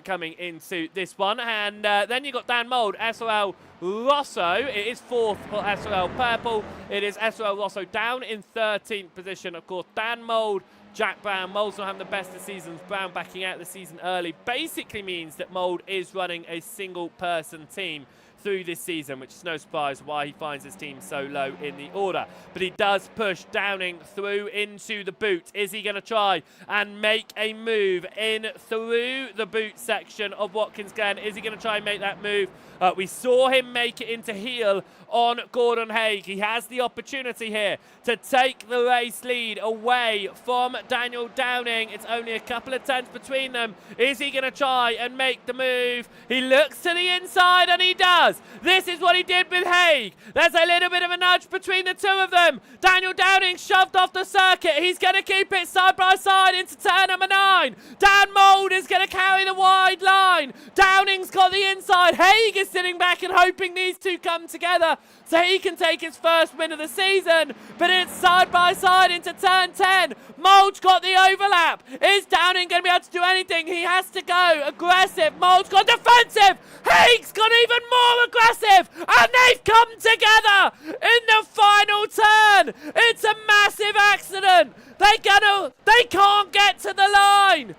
coming into this one. And then you've got Dan Mould, SRL Rosso. It is 4th for SRL purple. It is SRL Rosso down in 13th position. Of course, Dan Mould, Jack Brown. Mould's not having the best of seasons. Brown backing out the season early basically means that Mould is running a single-person team through this season, which is no surprise why he finds his team so low in the order. But he does push Downing through into the boot. Is he going to try and make a move in through the boot section of Watkins Glen? Is he going to try and make that move? We saw him make it into heel on Gordon Haig. He has the opportunity here to take the race lead away from Daniel Downing. It's only a couple of tenths between them. Is he going to try and make the move? He looks to the inside and he does. This is what he did with Haig. There's a little bit of a nudge between the two of them. Daniel Downing shoved off the circuit. He's going to keep it side by side into turn number 9. Dan Mould is going to carry the wide line. Downing's got the inside. Haig is sitting back and hoping these two come together so he can take his first win of the season. But it's side by side into turn 10. Mould's got the overlap. Is Downing going to be able to do anything? He has to go aggressive. Mould's gone defensive. Haig's gone even more aggressive. And they've come together in the final turn. It's a massive accident. They can't get to the line.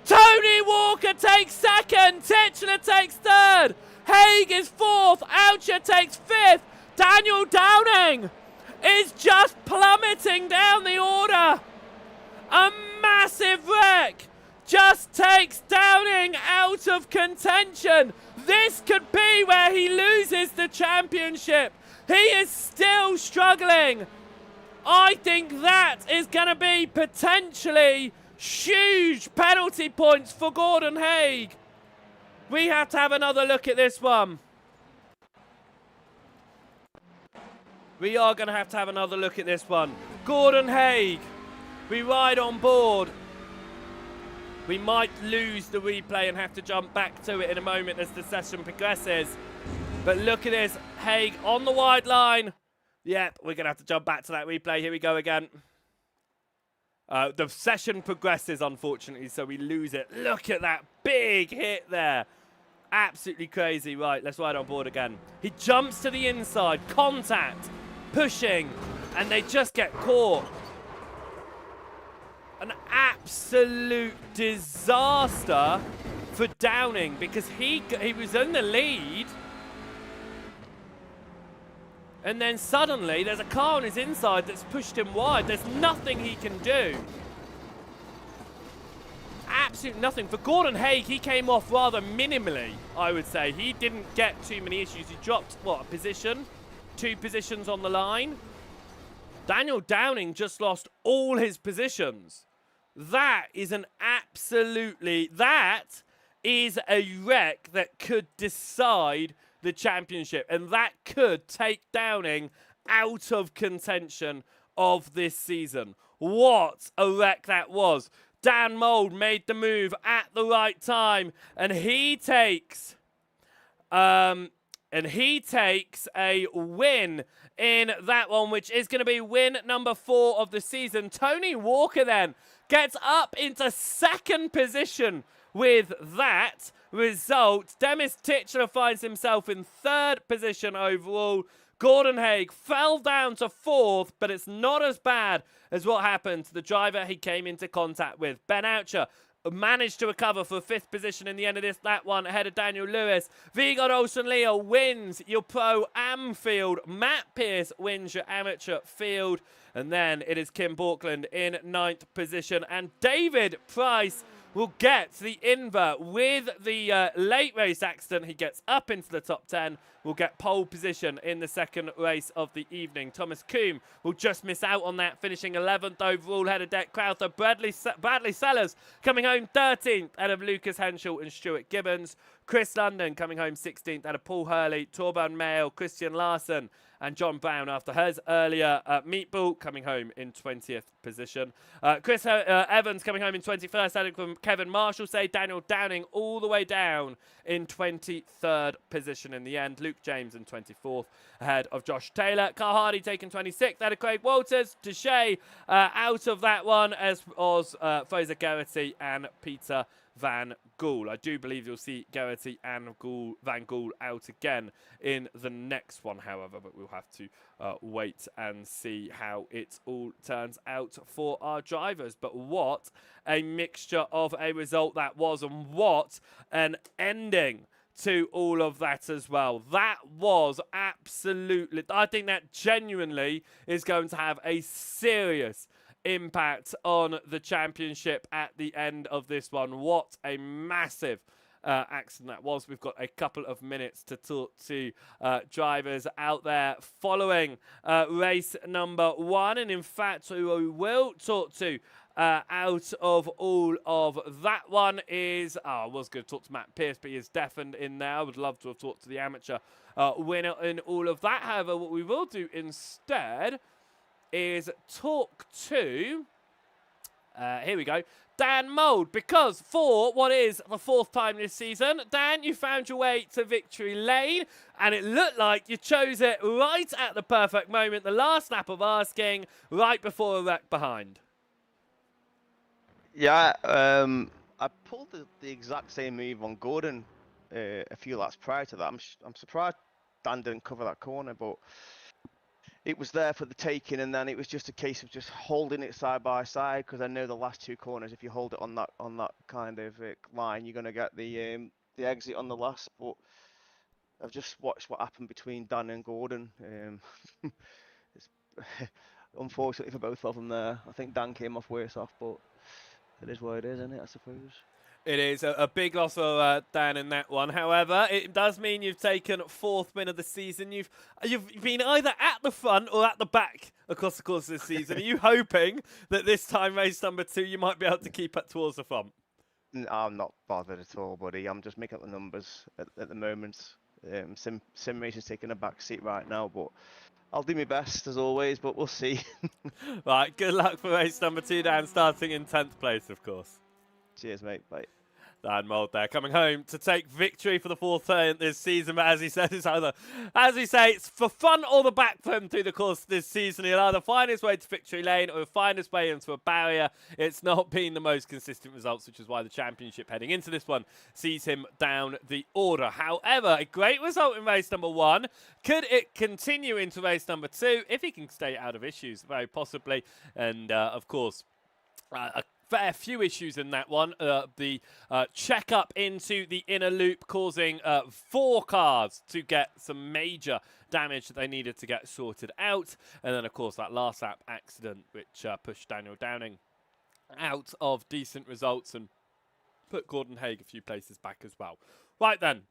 Tony Walker takes 2nd. Titchener takes 3rd. Haig is 4th. Oucher takes 5th. Daniel Downing is just plummeting down the order. A massive wreck just takes Downing out of contention. This could be where he loses the championship. He is still struggling. I think that is going to be potentially huge penalty points for Gordon Haig. We have to have another look at this one. We are going to have another look at this one. Gordon Haig, we ride on board. We might lose the replay and have to jump back to it in a moment as the session progresses. But look at this, Haig on the wide line. Yep, we're going to have to jump back to that replay. Here we go again. The session progresses, unfortunately, so we lose it. Look at that big hit there. Absolutely crazy. Right, let's ride on board again. He jumps to the inside. Contact. Pushing. And they just get caught. An absolute disaster for Downing because he was in the lead. And then suddenly there's a car on his inside that's pushed him wide. There's nothing he can do. Absolutely nothing. For Gordon Haig, he came off rather minimally, I would say. He didn't get too many issues. He dropped, what, a position? 2 positions on the line. Daniel Downing just lost all his positions. That is an absolutely... That is a wreck that could decide the championship, and that could take Downing out of contention of this season. What a wreck that was. Dan Mould made the move at the right time, and he takes a win in that one, which is going to be win number 4 of the season. Tony Walker then gets up into 2nd position with that result. Demis Titchener finds himself in 3rd position overall. Gordon Haig fell down to 4th, but it's not as bad as what happened to the driver he came into contact with. Ben Oucher managed to recover for 5th position in the end of that one ahead of Daniel Lewis. Vigard Olsen-Leo wins your Pro Am field. Matt Pearce wins your amateur field. And then it is Kim Borkland in 9th position. And David Price will get the invert with the late race accident. He gets up into the top 10, will get pole position in the 2nd race of the evening. Thomas Coombe will just miss out on that, finishing 11th overall, head of Deck Crowther. Bradley Sellers coming home 13th out of Lucas Henschel and Stuart Gibbons. Chris London coming home 16th out of Paul Hurley, Torban Mayo, Christian Larson, and John Brown after hers earlier. Meatball coming home in 20th position. Chris Evans coming home in 21st, added from Kevin Marshall. Daniel Downing all the way down in 23rd position in the end. Luke James in 24th ahead of Josh Taylor. Carl Hardy taking 26th, ahead of Craig Walters. Deshay out of that one, as was Fraser Garrity and Peter Van Gool. I do believe you'll see Garrity and Van Gool out again in the next one, however, but we'll have to wait and see how it all turns out for our drivers. But what a mixture of a result that was, and what an ending to all of that as well. That was absolutely... I think that genuinely is going to have a serious impact on the championship at the end of this one. What a massive accident that was. We've got a couple of minutes to talk to drivers out there following race number 1, and in fact who we will talk to out of all of that one is, I was going to talk to Matt Pearce, but he is deafened in there. I would love to have talked to the amateur winner in all of that. However, what we will do instead is talk to, here we go, Dan Mould, because for what is the 4th time this season, Dan, you found your way to victory lane, and it looked like you chose it right at the perfect moment, the last lap of asking, right before a wreck behind. Yeah, I pulled the exact same move on Gordon a few laps prior to that. I'm surprised Dan didn't cover that corner, but it was there for the taking, and then it was just a case of just holding it side by side, because I know the last 2 corners, if you hold it on that kind of line, you're going to get the exit on the last. But I've just watched what happened between Dan and Gordon. It's unfortunately for both of them there. I think Dan came off worse off, but it is what it is, isn't it, I suppose. It is a big loss for Dan in that one. However, it does mean you've taken 4th win of the season. You've been either at the front or at the back across the course of this season. Are you hoping that this time, race number 2, you might be able to keep it towards the front? I'm not bothered at all, buddy. I'm just making up the numbers at the moment. Sim Racing's taking a back seat right now, but I'll do my best as always, but we'll see. Right, good luck for race number 2, Dan, starting in 10th place, of course. Cheers, mate. Bye. Dan Mould there, coming home to take victory for the fourth time this season. But as he said, it's either, as we say, it's for front or the back for him through the course of this season. He'll either find his way to victory lane or find his way into a barrier. It's not been the most consistent results, which is why the championship heading into this one sees him down the order. However, a great result in race number 1. Could it continue into race number 2 if he can stay out of issues? Very possibly. And, of course, a fair few issues in that one. The check up into the inner loop causing 4 cars to get some major damage that they needed to get sorted out. And then, of course, that last lap accident, which pushed Daniel Downing out of decent results and put Gordon Haig a few places back as well. Right then.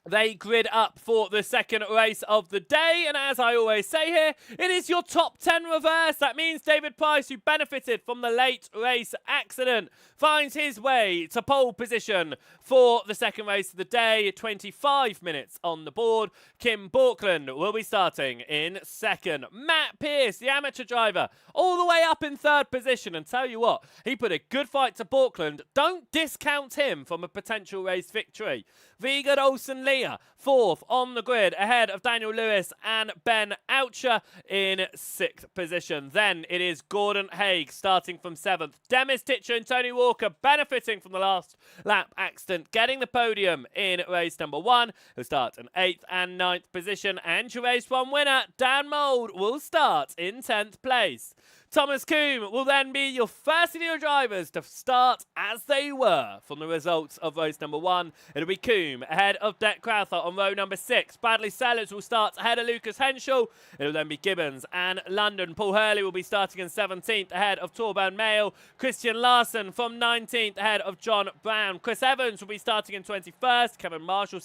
They grid up for the second race of the day, and as I always say here, it is your top 10 reverse. That means David Price, who benefited from the late race accident, finds his way to pole position for the second race of the day. 25 minutes on the board. Kim Borkland will be starting in second. Matt Pearce, the amateur driver, all the way up in third position, and tell you what, he put a good fight to Borkland. Don't discount him from a potential race victory. Vigard Olsen-Leah, fourth on the grid, ahead of Daniel Lewis and Ben Oucher in sixth position. Then it is Gordon Haig starting from seventh. Demis Titcher and Tony Walker benefiting from the last lap accident, getting the podium in race number 1. He'll start in 8th and 9th position. And your race 1 winner, Dan Mould, will start in 10th place. Thomas Coombe will then be your first of your drivers to start as they were from the results of race number 1. It'll be Coombe ahead of Deck Crowther on row number 6. Bradley Sellers will start ahead of Lucas Henschel. It'll then be Gibbons and London. Paul Hurley will be starting in 17th ahead of Torben Mayle. Christian Larson from 19th ahead of John Brown. Chris Evans will be starting in 21st. Kevin Marshall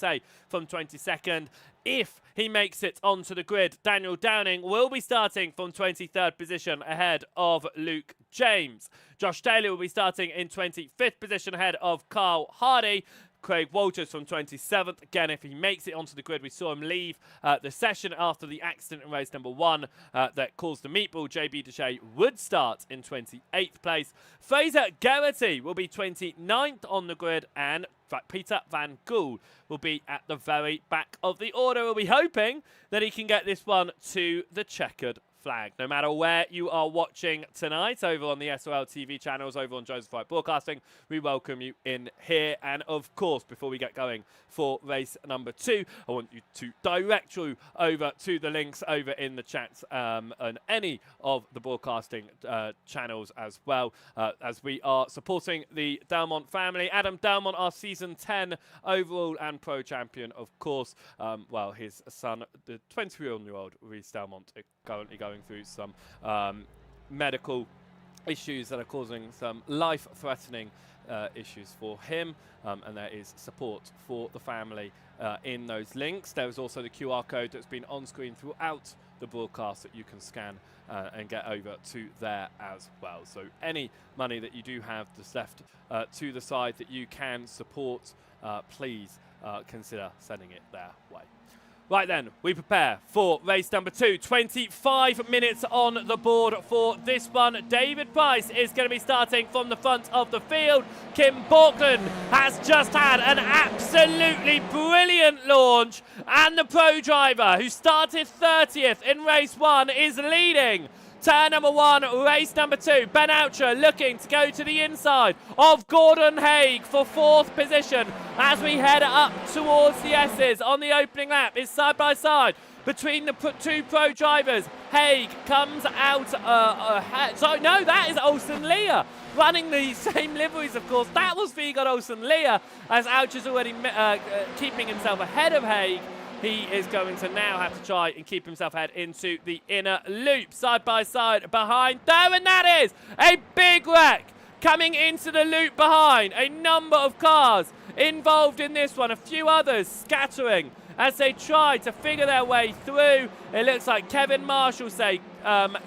from 22nd. If he makes it onto the grid, Daniel Downing will be starting from 23rd position ahead of Luke James. Josh Taylor will be starting in 25th position ahead of Carl Hardy. Craig Walters from 27th. Again, if he makes it onto the grid, we saw him leave the session after the accident in race number 1 that caused the meatball. JB Deshay would start in 28th place. Fraser Geraghty will be 29th on the grid, and Peter Van Gool will be at the very back of the order. We'll be hoping that he can get this one to the checkered flag. No matter where you are watching tonight, over on the SRL TV channels, over on Joseph Wright Broadcasting, we welcome you in here. And of course, before we get going for race number 2, I want you to direct you over to the links over in the chat and any of the broadcasting channels as well, as we are supporting the Delmont family. Adam Delmont, our season 10 overall and pro champion, of course. Well, his son, the 21-year-old Reece Delmont, currently going through some medical issues that are causing some life-threatening issues for him, and there is support for the family in those links. There is also the QR code that's been on screen throughout the broadcast that you can scan and get over to there as well. So any money that you do have that's left to the side that you can support, please consider sending it their way. Right then, we prepare for race number 2. 25 minutes on the board for this one. David Price is going to be starting from the front of the field. Kim Borkland has just had an absolutely brilliant launch. And the pro driver, who started 30th in race 1, is leading. Turn number 1, race number 2. Ben Oucher looking to go to the inside of Gordon Haig for 4th position as we head up towards the S's on the opening lap. It's side by side between the 2 pro drivers. Haig comes out. Sorry, no, that is Olsen-Leah running the same liveries, of course. That was Vigard Olsen-Leah, as Oucher's already keeping himself ahead of Haig. He is going to now have to try and keep himself ahead into the inner loop. Side by side behind there, and that is a big wreck coming into the loop behind. A number of cars involved in this one. A few others scattering as they try to figure their way through. It looks like Kevin Marshall,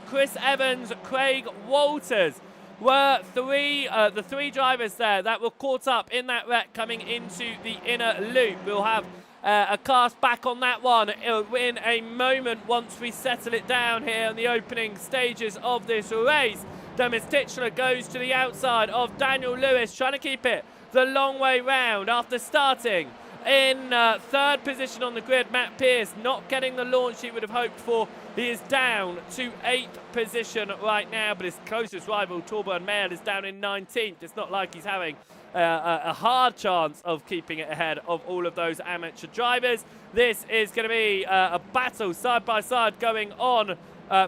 Chris Evans, Craig Walters were the 3 drivers there that were caught up in that wreck coming into the inner loop. We'll have a cast back on that one in a moment once we settle it down here in the opening stages of this race. Demis Titchler goes to the outside of Daniel Lewis, trying to keep it the long way round after starting in third position on the grid. Matt Pearce not getting the launch he would have hoped for. He is down to 8th position right now, but his closest rival, Torbjörn Mayer, is down in 19th. It's not like he's having a hard chance of keeping it ahead of all of those amateur drivers. This is going to be a battle side by side going on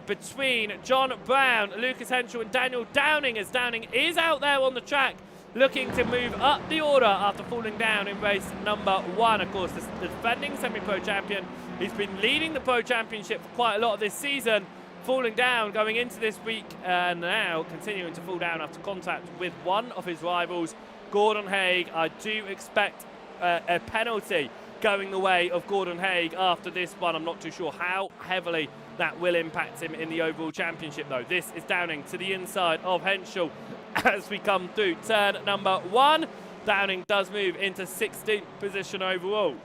between John Brown, Lucas Henschel and Daniel Downing, as Downing is out there on the track looking to move up the order after falling down in race number 1. Of course, the defending semi-pro champion. He's been leading the Pro Championship for quite a lot of this season, falling down going into this week and now continuing to fall down after contact with one of his rivals, Gordon Haig. I do expect a penalty going the way of Gordon Haig after this one. I'm not too sure how heavily that will impact him in the overall championship, though. This is Downing to the inside of Henschel as we come through turn number 1. Downing does move into 16th position overall.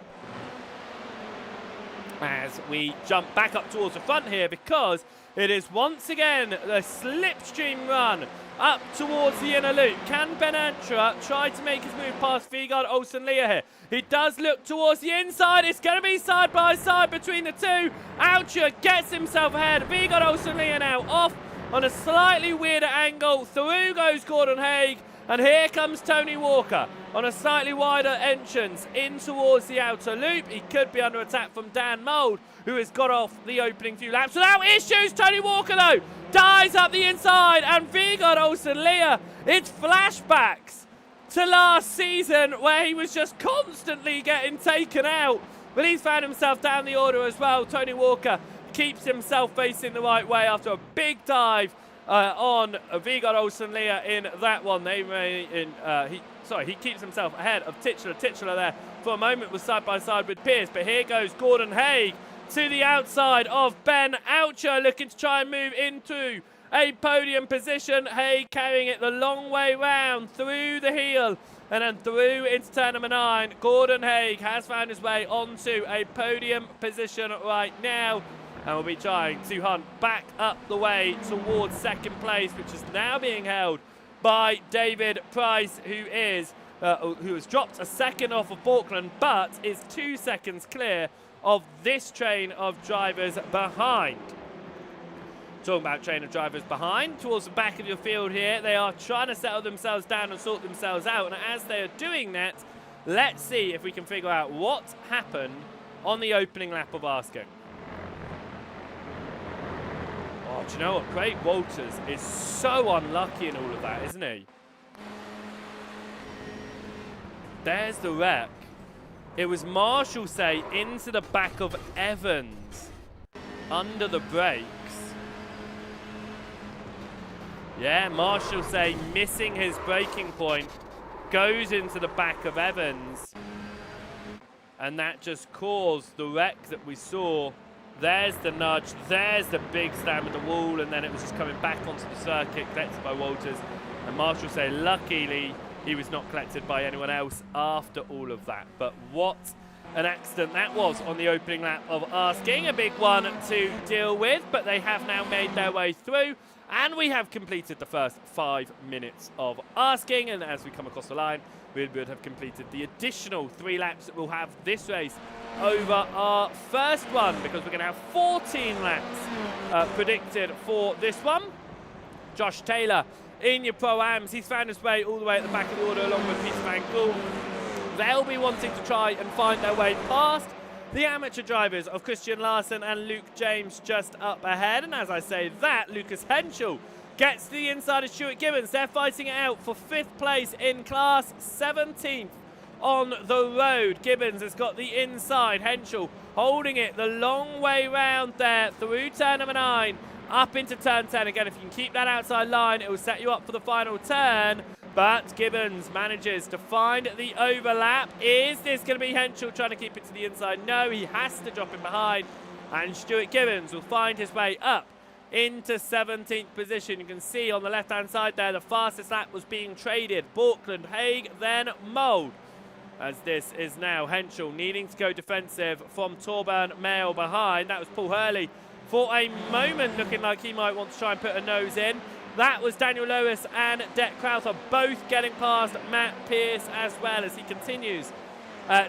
As we jump back up towards the front here, because it is once again a slipstream run up towards the inner loop. Can Ben Antra try to make his move past Vigard Olsen-Lear here? He does look towards the inside. It's going to be side by side between the two. Antra gets himself ahead. Vigard Olsen-Lear now off on a slightly weirder angle. Through goes Gordon Haig. And here comes Tony Walker on a slightly wider entrance in towards the outer loop. He could be under attack from Dan Mould, who has got off the opening few laps without issues. Tony Walker, though, dives up the inside, and Vigard Olsen-Lear, it's flashbacks to last season where he was just constantly getting taken out. But he's found himself down the order as well. Tony Walker keeps himself facing the right way after a big dive on Vigard Olsen-Lear in that one. He keeps himself ahead of Titchler. Titchler there for a moment was side by side with Pearce, but here goes Gordon Haig to the outside of Ben Oucher, looking to try and move into a podium position. Haig carrying it the long way round through the heel and then through into turn number 9. Gordon Haig has found his way onto a podium position right now, and will be trying to hunt back up the way towards second place, which is now being held by David Price, who has dropped a second off of Borkland, but is 2 seconds clear of this train of drivers behind. Talking about train of drivers behind, towards the back of your field here, they are trying to settle themselves down and sort themselves out, and as they are doing that, let's see if we can figure out what happened on the opening lap of Asking. Oh, do you know what? Craig Walters is so unlucky in all of that, isn't he? There's the wreck. It was Marshall say into the back of Evans under the brakes. Yeah, Marshall say missing his braking point, goes into the back of Evans, and that just caused the wreck that we saw. There's the nudge, there's the big slam in the wall, and then it was just coming back onto the circuit, collected by Walters. And Marshall say, luckily, he was not collected by anyone else after all of that. But what an accident that was on the opening lap of Asking. A big one to deal with, but they have now made their way through. And we have completed the first 5 minutes of Asking. And as we come across the line, we would have completed the additional 3 laps that we'll have this race over our first one, because we're going to have 14 laps predicted for this one. Josh Taylor in your Pro-Ams, he's found his way all the way at the back of the order along with Peter Van Gool. They'll be wanting to try and find their way past the amateur drivers of Christian Larson and Luke James just up ahead. And as I say that, Lucas Henschel gets to the inside of Stuart Gibbons. They're fighting it out for 5th place in class, 17th on the road. Gibbons has got the inside. Henschel holding it the long way round there through turn number 9, up into turn 10. Again, if you can keep that outside line, it will set you up for the final turn. But Gibbons manages to find the overlap. Is this going to be Henschel trying to keep it to the inside? No, he has to drop him behind. And Stuart Gibbons will find his way up into 17th position. You can see on the left-hand side there, the fastest lap was being traded. Borkland, Haig, then Mould. As this is now Henschel needing to go defensive from Torbjörn Mayer behind. That was Paul Hurley for a moment looking like he might want to try and put a nose in. That was Daniel Lewis and Det Crowther both getting past Matt Pierce as well as he continues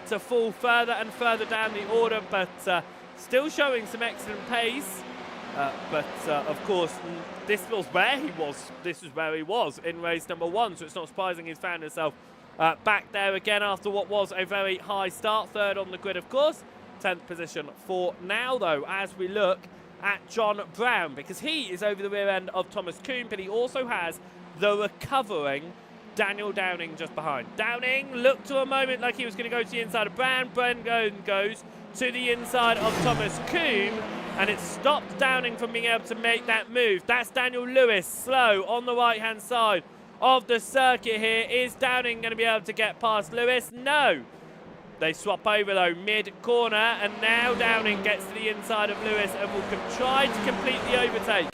to fall further and further down the order, but still showing some excellent pace. Of course, this was where he was. This is where he was in race number 1, so it's not surprising he's found himself back there again after what was a very high start. 3rd on the grid, of course. 10th position for now, though, as we look at John Brown, because he is over the rear end of Thomas Kuhn, but he also has the recovering Daniel Downing just behind. Downing looked to a moment like he was going to go to the inside of Brown. Brown goes to the inside of Thomas Kuhn, and it stopped Downing from being able to make that move. That's Daniel Lewis, slow on the right-hand side of the circuit here. Is Downing going to be able to get past Lewis? No. They swap over, though, mid-corner, and now Downing gets to the inside of Lewis and will try to complete the overtake.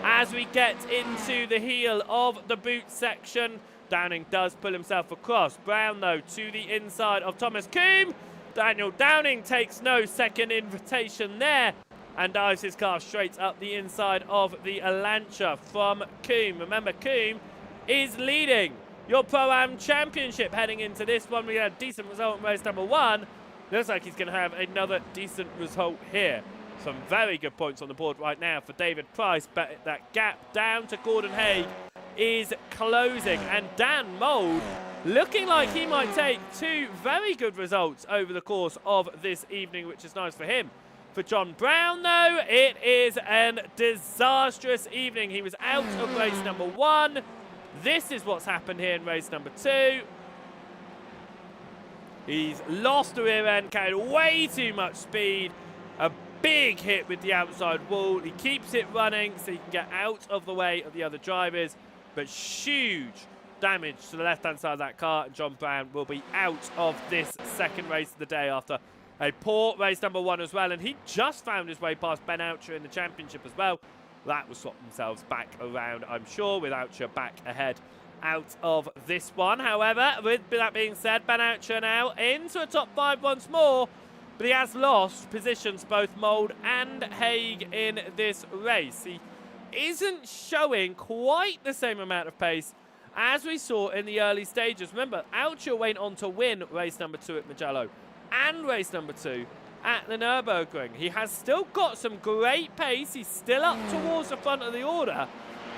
As we get into the heel of the boot section, Downing does pull himself across. Brown, though, to the inside of Thomas Kuhn. Daniel Downing takes no second invitation there and dives his car straight up the inside of the Lancia from Kuhn. Remember, Kuhn is leading your Pro-Am Championship heading into this one. We had a decent result in race number 1. Looks like he's going to have another decent result here. Some very good points on the board right now for David Price, but that gap down to Gordon Haig is closing. And Dan Mould looking like he might take 2 very good results over the course of this evening, which is nice for him. For John Brown, though, it is a disastrous evening. He was out of race number 1. This is what's happened here in race number 2. He's lost the rear end, carried way too much speed. A big hit with the outside wall. He keeps it running so he can get out of the way of the other drivers, but huge damage to the left-hand side of that car, and John Brown will be out of this second race of the day after a poor race number 1 as well, and he just found his way past Ben Oucher in the championship as well. That will swap themselves back around, I'm sure, with Oucher back ahead out of this one. However, with that being said, Ben Oucher now into a top 5 once more, but he has lost positions, both Mould and Haig, in this race. He isn't showing quite the same amount of pace as we saw in the early stages. Remember, Oucher went on to win race number 2 at Mugello and race number 2 at the Nürburgring. He has still got some great pace. He's still up towards the front of the order,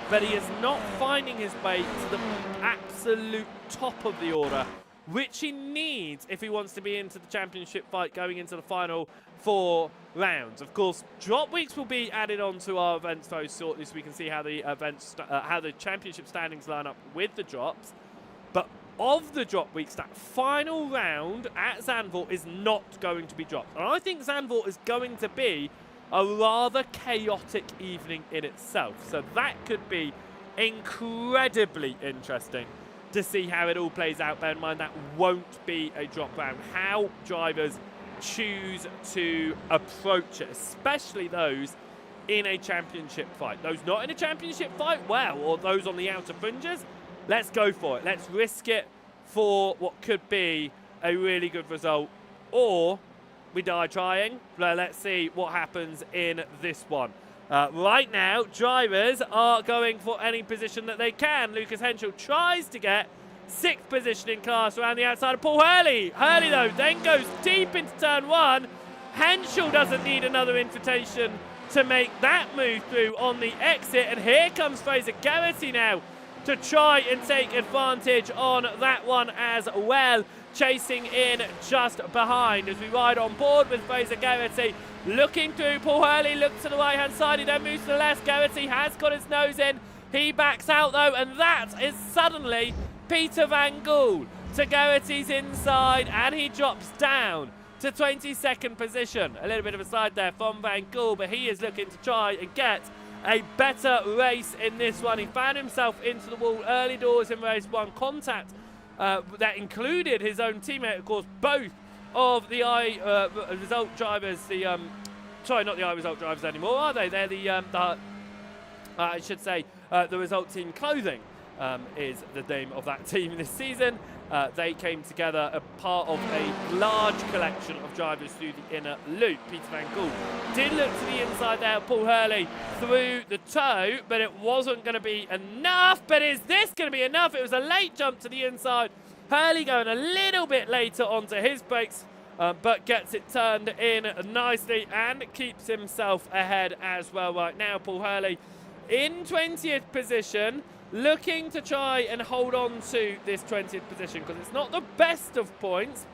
but he is not finding his way to the absolute top of the order, which he needs if he wants to be into the championship fight going into the final 4 rounds. Of course, drop weeks will be added on to our events very shortly, so we can see how the how the championship standings line up with the drops. But of the drop weeks, that final round at Zandvoort is not going to be dropped, and I think Zandvoort is going to be a rather chaotic evening in itself. So that could be incredibly interesting to see how it all plays out. Bear in mind, that won't be a drop round. How drivers choose to approach it, especially those in a championship fight. Those not in a championship fight, well, or those on the outer fringes, let's go for it. Let's risk it for what could be a really good result, or we die trying. Let's see what happens in this one. Right now, drivers are going for any position that they can. Lucas Henschel tries to get 6th position in class around the outside of Paul Hurley. Hurley, though, then goes deep into turn 1. Henschel doesn't need another invitation to make that move through on the exit. And here comes Fraser Garrity now to try and take advantage on that one as well. Chasing in just behind as we ride on board with Fraser Garrity. Looking through, Paul Hurley looks to the right-hand side. He then moves to the left. Garrity has got his nose in. He backs out, though, and that is suddenly Peter Van Gool to Garrity's inside, and he drops down to 22nd position. A little bit of a slide there from Van Gool, but he is looking to try and get a better race in this one. He found himself into the wall early doors in race 1. Contact that included his own teammate, of course. Both of the result drivers, sorry, not the result drivers anymore, are they? They're I should say, the result team clothing is the name of that team this season. They came together a part of a large collection of drivers through the inner loop. Peter Van Gool did look to the inside there. Paul Hurley through the toe, but it wasn't going to be enough. But is this going to be enough? It was a late jump to the inside. Hurley going a little bit later onto his brakes, but gets it turned in nicely and keeps himself ahead as well right now. Paul Hurley in 20th position, looking to try and hold on to this 20th position because it's not the best of points,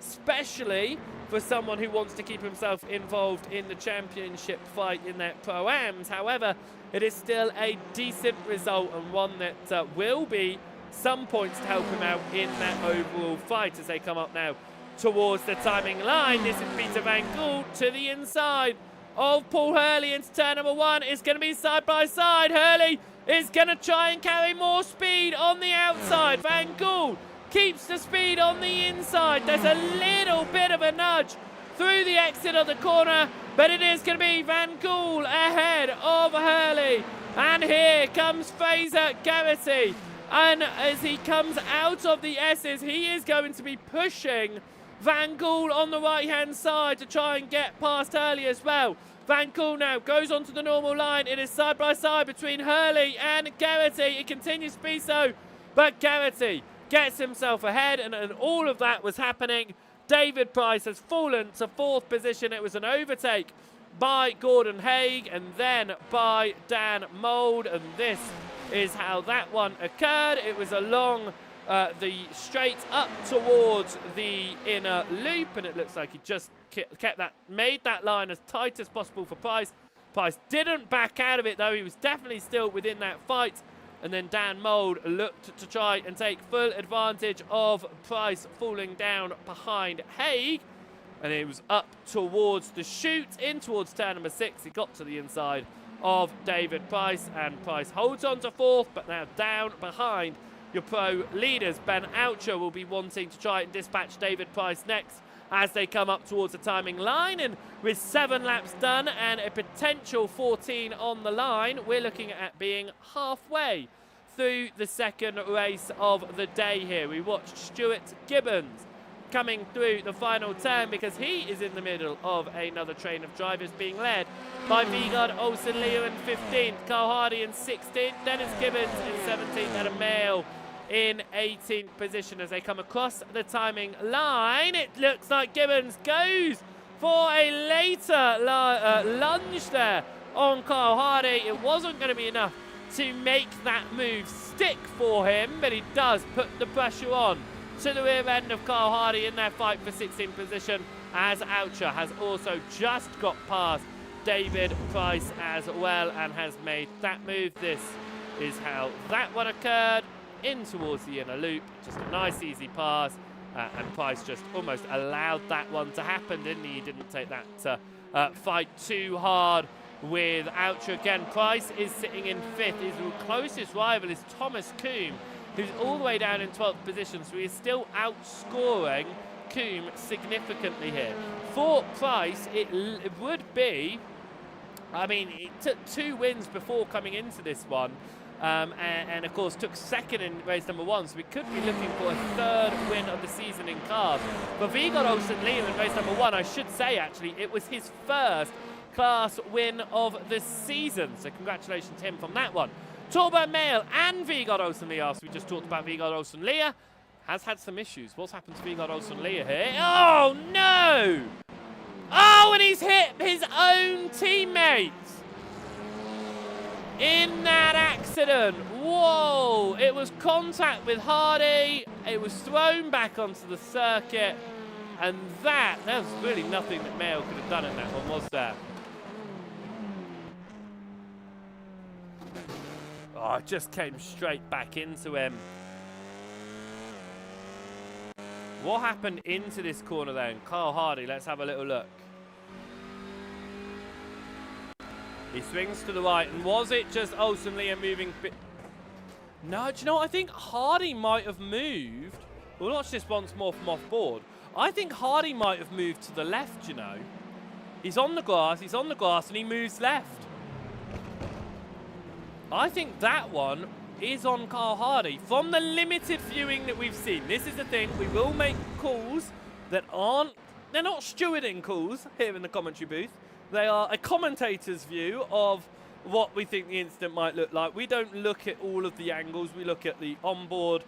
especially for someone who wants to keep himself involved in the championship fight in their Pro-Ams. However, it is still a decent result and one that will be some points to help him out in that overall fight as they come up now towards the timing line. This is Peter Van Gool to the inside of Paul Hurley into turn number 1. It's going to be side by side. Hurley is going to try and carry more speed on the outside. Van Gool keeps the speed on the inside. There's a little bit of a nudge through the exit of the corner, but it is going to be Van Gool ahead of Hurley. And here comes Fraser Garrity. And as he comes out of the S's, he is going to be pushing Van Gool on the right-hand side to try and get past Hurley as well. Van Gool now goes onto the normal line. It is side by side between Hurley and Garrity. It continues to be so, but Garrity gets himself ahead, and all of that was happening. David Price has fallen to 4th position. It was an overtake by Gordon Haig and then by Dan Mould, and this is how that one occurred. It was along the straight up towards the inner loop, and it looks like he just made that line as tight as possible for Price. Price didn't back out of it though. He was definitely still within that fight, and then Dan Mould looked to try and take full advantage of Price falling down behind Haig, and it was up towards the chute in towards turn number 6. He got to the inside of David Price, and Price holds on to 4th, but now down behind your pro leaders. Ben Oucher will be wanting to try and dispatch David Price next as they come up towards the timing line, and with 7 laps done and a potential 14 on the line, we're looking at being halfway through the second race of the day here. We watched Stuart Gibbons coming through the final turn because he is in the middle of another train of drivers being led by Vigard Olsen Leo in 15th, Carl Hardy in 16th, Dennis Gibbons in 17th, and a male in 18th position as they come across the timing line. It looks like Gibbons goes for a later lunge there on Carl Hardy. It wasn't going to be enough to make that move stick for him, but he does put the pressure on to the rear end of Carl Hardy in their fight for 16th position, as Oucher has also just got past David Price as well and has made that move. This is how that one occurred, in towards the inner loop. Just a nice easy pass, and Price just almost allowed that one to happen, didn't he? He didn't take that fight too hard with Oucher. Again, Price is sitting in 5th. His closest rival is Thomas Coombe, who's all the way down in 12th position, so he is still outscoring Coombe significantly here. For Price, it would be, I mean, it took 2 wins before coming into this one, and of course took 2nd in race number 1, so we could be looking for a 3rd win of the season in cars. But Vigard Olsen Liam in race number 1, I should say actually, it was his 1st class win of the season, so congratulations to him from that one. Torben Mail and Vigard Olsen Leah, so we just talked about Vigard Olsen Leah, has had some issues. What's happened to Vigard Olsen Leah here? Oh no! Oh, and he's hit his own teammates in that accident. Whoa! It was contact with Hardy. It was thrown back onto the circuit, and there was really nothing that Mail could have done in that one, was there? Oh, it just came straight back into him. What happened into this corner then? Carl Hardy, let's have a little look. He swings to the right, and was it just Olsen Liam moving? No, do you know what? I think Hardy might have moved. We'll watch this once more from off board. I think Hardy might have moved to the left, you know. He's on the grass, and he moves left. I think that one is on Carl Hardy. From the limited viewing that we've seen, this is the thing, we will make calls that aren't, they're not stewarding calls here in the commentary booth. They are a commentator's view of what we think the incident might look like. We don't look at all of the angles. We look at the onboard,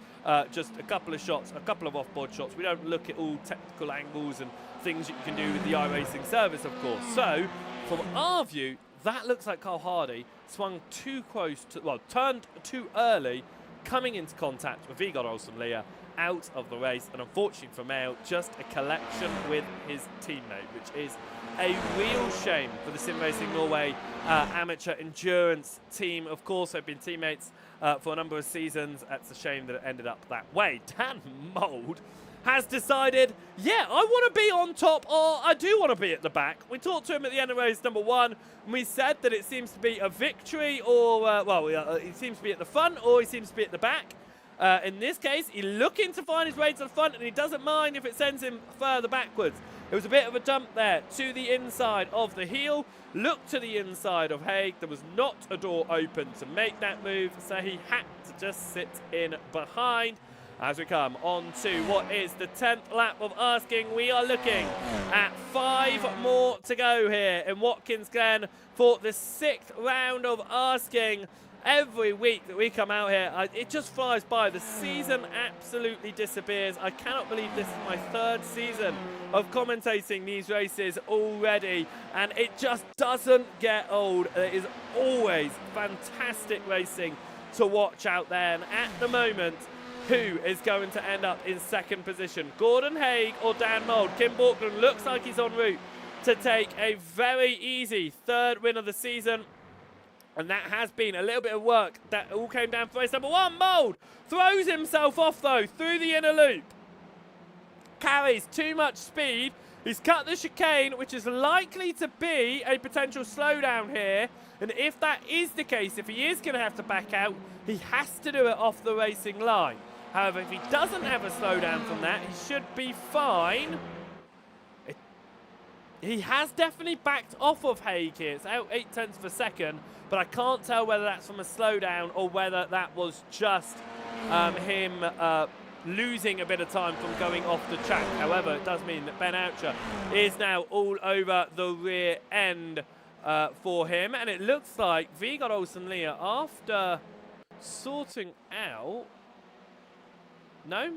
just a couple of shots, a couple of offboard shots. We don't look at all technical angles and things that you can do with the iRacing service, of course. So, from our view, that looks like Carl Hardy swung too close to, well, turned too early, coming into contact with Viggo Olsen-Leia out of the race. And unfortunately for Mail, just a collection with his teammate, which is a real shame for the Sim Racing Norway amateur endurance team. Of course, they've been teammates for a number of seasons. It's a shame that it ended up that way. Dan Mould has decided, yeah, I want to be on top, or I do want to be at the back. We talked to him at the end of race number 1, and we said that it seems to be a victory, or, he seems to be at the front, or he seems to be at the back. In this case, he's looking to find his way to the front, and he doesn't mind if it sends him further backwards. It was a bit of a jump there to the inside of the heel. Look to the inside of Haig. There was not a door open to make that move, so he had to just sit in behind. As we come on to what is the 10th lap of asking, we are looking at 5 more to go here in Watkins Glen for the 6th round of asking. Every week that we come out here, it just flies by. The season absolutely disappears. I cannot believe this is my 3rd season of commentating these races already, and it just doesn't get old. It is always fantastic racing to watch out there, and at the moment, who is going to end up in 2nd position? Gordon Haig or Dan Mould? Kim Borkland looks like he's en route to take a very easy 3rd win of the season. And that has been a little bit of work. That all came down for race number 1. Mould throws himself off, though, through the inner loop. Carries too much speed. He's cut the chicane, which is likely to be a potential slowdown here. And if that is the case, if he is going to have to back out, he has to do it off the racing line. However, if he doesn't have a slowdown from that, he should be fine. He has definitely backed off of Haig here. It's out 0.8 of a second, but I can't tell whether that's from a slowdown or whether that was just him losing a bit of time from going off the track. However, it does mean that Ben Oucher is now all over the rear end for him. And it looks like Viggo Olsen-Leia, after sorting out... No?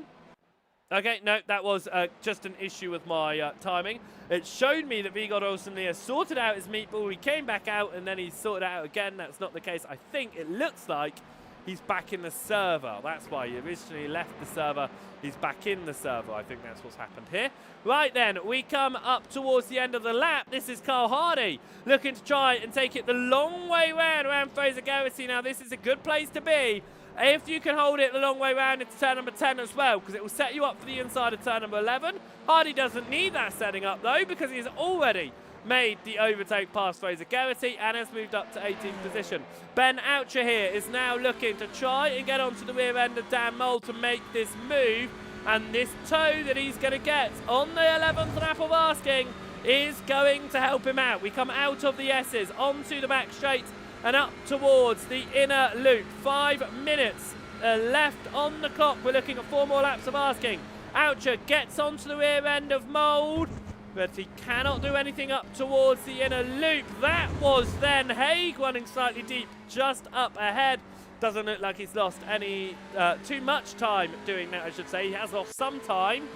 Okay, no, that was just an issue with my timing. It showed me that Viggo Olsen-Leia sorted out his meatball. He came back out, and then he sorted it out again. That's not the case. I think it looks like he's back in the server. That's why he originally left the server. He's back in the server. I think that's what's happened here. Right then, we come up towards the end of the lap. This is Carl Hardy looking to try and take it the long way around Fraser Garrity. Now, this is a good place to be if you can hold it the long way round into turn number 10 as well, because it will set you up for the inside of turn number 11. Hardy doesn't need that setting up, though, because he's already made the overtake past Fraser Garrity and has moved up to 18th position. Ben Oucher here is now looking to try and get onto the rear end of Dan Mould to make this move, and this toe that he's going to get on the 11th lap of asking is going to help him out. We come out of the S's onto the back straight and up towards the inner loop. 5 minutes left on the clock. We're looking at 4 more laps of asking. Oucher gets onto the rear end of Mould, but he cannot do anything up towards the inner loop. That was then Haig running slightly deep just up ahead. Doesn't look like he's lost any too much time doing that, I should say. He has lost some time.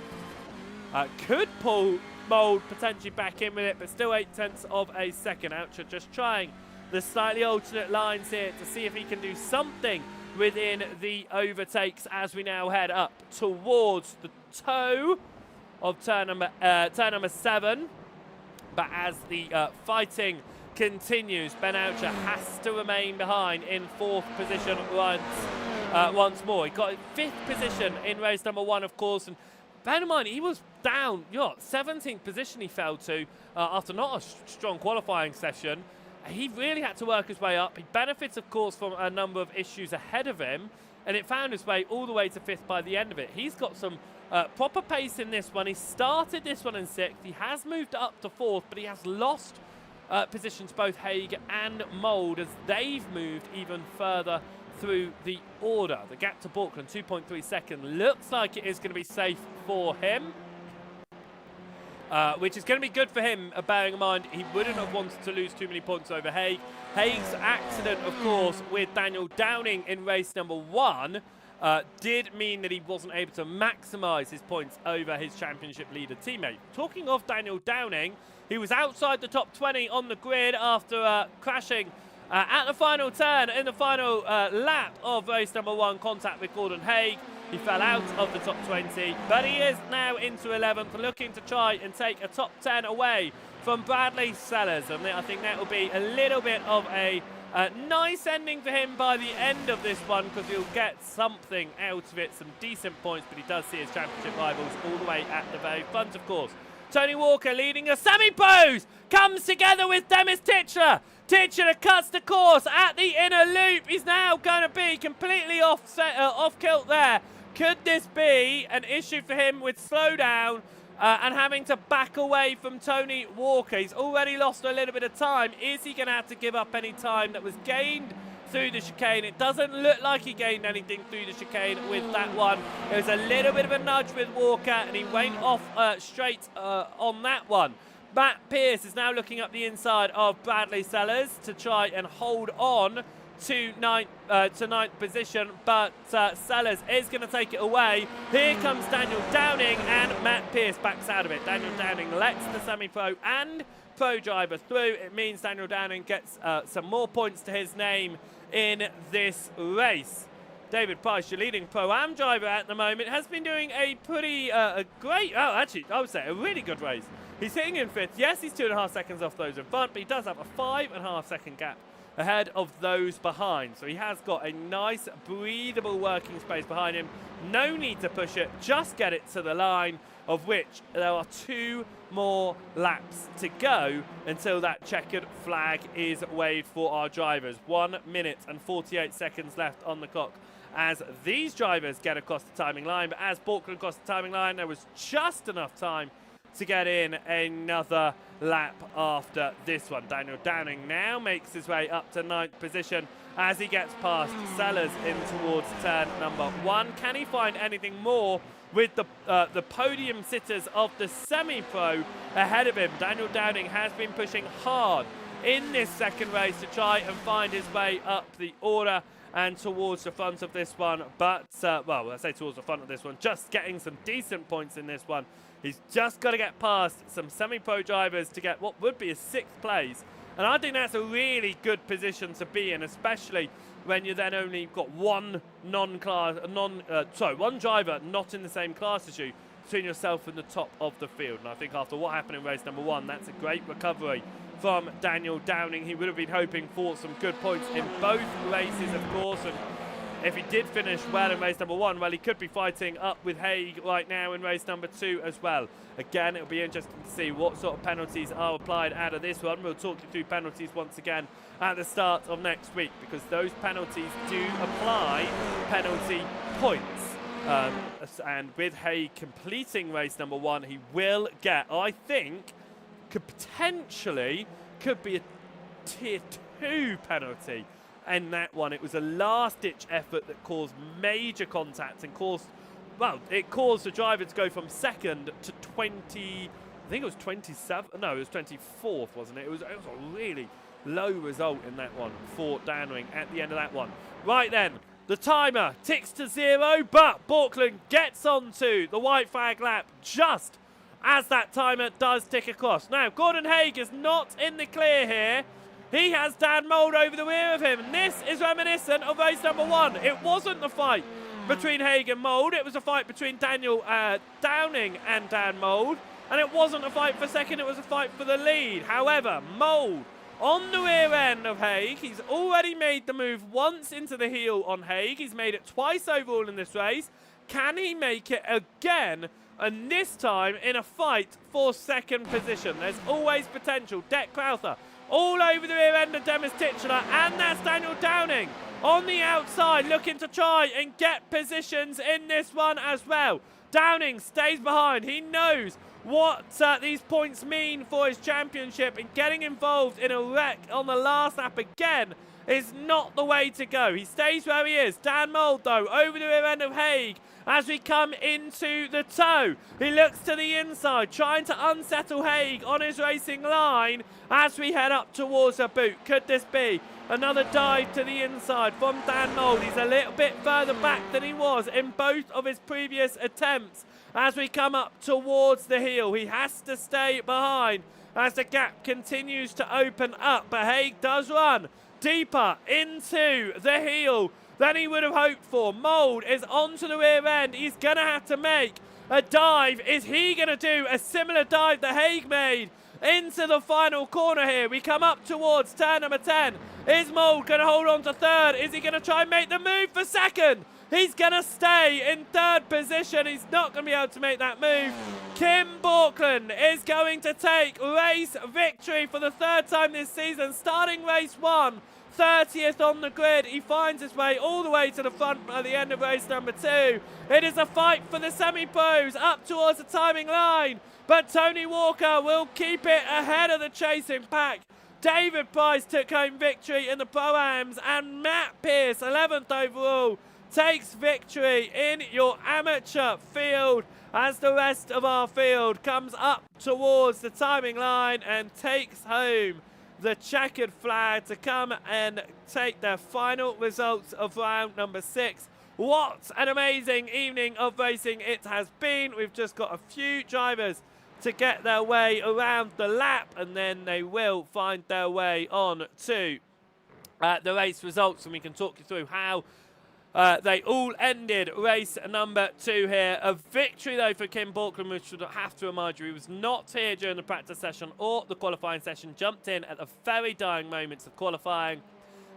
Could pull Mould potentially back in with it, but still 0.8 of a second. Oucher just trying the slightly alternate lines here to see if he can do something within the overtakes as we now head up towards the toe of turn number 7. But as the fighting continues, Ben Oucher has to remain behind in 4th position once more. He got 5th position in race number 1, of course, and bear in mind, he was down, 17th position he fell to after not a strong qualifying session. He really had to work his way up. He benefits, of course, from a number of issues ahead of him, and it found his way all the way to 5th by the end of it. He's got some proper pace in this one. He started this one in 6th. He has moved up to 4th, but he has lost positions, both Haig and Mould, as they've moved even further through the order. The gap to Borkland, 2.3 seconds. Looks like it is going to be safe for him. Which is going to be good for him, bearing in mind he wouldn't have wanted to lose too many points over Haig. Haig's accident, of course, with Daniel Downing in race number 1 did mean that he wasn't able to maximise his points over his championship leader teammate. Talking of Daniel Downing, he was outside the top 20 on the grid after crashing at the final turn in the final lap of race number 1, contact with Gordon Haig. He fell out of the top 20, but he is now into 11th, looking to try and take a top 10 away from Bradley Sellers. And I think that will be a little bit of a nice ending for him by the end of this one, because he'll get something out of it, some decent points, but he does see his championship rivals all the way at the very front, of course. Tony Walker leading the semi-pros, comes together with Demis Titchener. Titchener cuts the course at the inner loop. He's now going to be completely off kilt there. Could this be an issue for him with slowdown and having to back away from Tony Walker? He's already lost a little bit of time. Is he going to have to give up any time that was gained through the chicane? It doesn't look like he gained anything through the chicane with that one. There was a little bit of a nudge with Walker, and he went off straight on that one. Matt Pearce is now looking up the inside of Bradley Sellers to try and hold on to ninth position, but Sellers is going to take it away. Here comes Daniel Downing, and Matt Pearce backs out of it. Daniel Downing lets the semi-pro and pro driver through. It means Daniel Downing gets some more points to his name in this race. David Price, your leading Pro-Am driver at the moment, has been doing a pretty great, actually, I would say a really good race. He's sitting in 5th. Yes, he's 2.5 seconds off those in front, but he does have a 5.5 second gap ahead of those behind. So he has got a nice, breathable working space behind him. No need to push it, just get it to the line, of which there are 2 more laps to go until that checkered flag is waved for our drivers. 1 minute and 48 seconds left on the clock as these drivers get across the timing line. But as Borkland crossed the timing line, there was just enough time to get in another lap after this one. Daniel Downing now makes his way up to 9th position as he gets past Sellers in towards turn number 1. Can he find anything more with the podium sitters of the semi-pro ahead of him? Daniel Downing has been pushing hard in this second race to try and find his way up the order and towards the front of this one, but well, I say towards the front of this one, just getting some decent points in this one. He's just got to get past some semi-pro drivers to get what would be a 6th place, and I think that's a really good position to be in, especially when you then only got one one driver not in the same class as you between yourself and the top of the field. And I think after what happened in race number 1, that's a great recovery from Daniel Downing. He would have been hoping for some good points in both races, of course, and if he did finish well in race number 1, well, he could be fighting up with Haig right now in race number 2 as well. Again, it'll be interesting to see what sort of penalties are applied out of this one. We'll talk you through penalties once again at the start of next week, because those penalties do apply penalty points. And with Haig completing race number 1, he will get, I think, could be a tier 2 penalty. In that one, it was a last-ditch effort that caused major contact and it caused the driver to go from 2nd to 20. I think it was 27. No, it was 24th, wasn't it? It was a really low result in that one for Downing at the end of that one. Right then, the timer ticks to 0, but Borkland gets onto the white flag lap just as that timer does tick across. Now, Gordon Haig is not in the clear here. He has Dan Mould over the rear of him, and this is reminiscent of race number 1. It wasn't the fight between Haig and Mould, it was a fight between Daniel Downing and Dan Mould, and it wasn't a fight for 2nd, it was a fight for the lead. However, Mould on the rear end of Haig, he's already made the move once into the heel on Haig, he's made it twice overall in this race. Can he make it again? And this time in a fight for 2nd position. There's always potential. Dec Crowther all over the rear end of Demis Titchener, and that's Daniel Downing on the outside looking to try and get positions in this one as well. Downing stays behind. He knows what these points mean for his championship, and getting involved in a wreck on the last lap again is not the way to go. He stays where he is. Dan Mould, though, over the rear end of Haig as we come into the toe. He looks to the inside, trying to unsettle Haig on his racing line as we head up towards the boot. Could this be another dive to the inside from Dan Mould? He's a little bit further back than he was in both of his previous attempts. As we come up towards the heel, he has to stay behind as the gap continues to open up. But Haig does run deeper into the heel than he would have hoped for. Mould is onto the rear end. He's going to have to make a dive. Is he going to do a similar dive that Haig made into the final corner here? We come up towards turn number 10. Is Mould going to hold on to third? Is he going to try and make the move for second? He's going to stay in third position. He's not going to be able to make that move. Kim Borkland is going to take race victory for the third time this season, starting race 1. 30th on the grid. He finds his way all the way to the front at the end of race number 2. It is a fight for the semi-pros up towards the timing line, but Tony Walker will keep it ahead of the chasing pack. David Price took home victory in the Pro-Ams, and Matt Pearce, 11th overall, takes victory in your amateur field as the rest of our field comes up towards the timing line and takes home the checkered flag to come and take their final results of round number 6. What an amazing evening of racing it has been. We've just got a few drivers to get their way around the lap, and then they will find their way on to the race results, and we can talk you through how they all ended race number 2 here. A victory, though, for Kim Borkland, which should have to remind you, he was not here during the practice session or the qualifying session. Jumped in at the very dying moments of qualifying,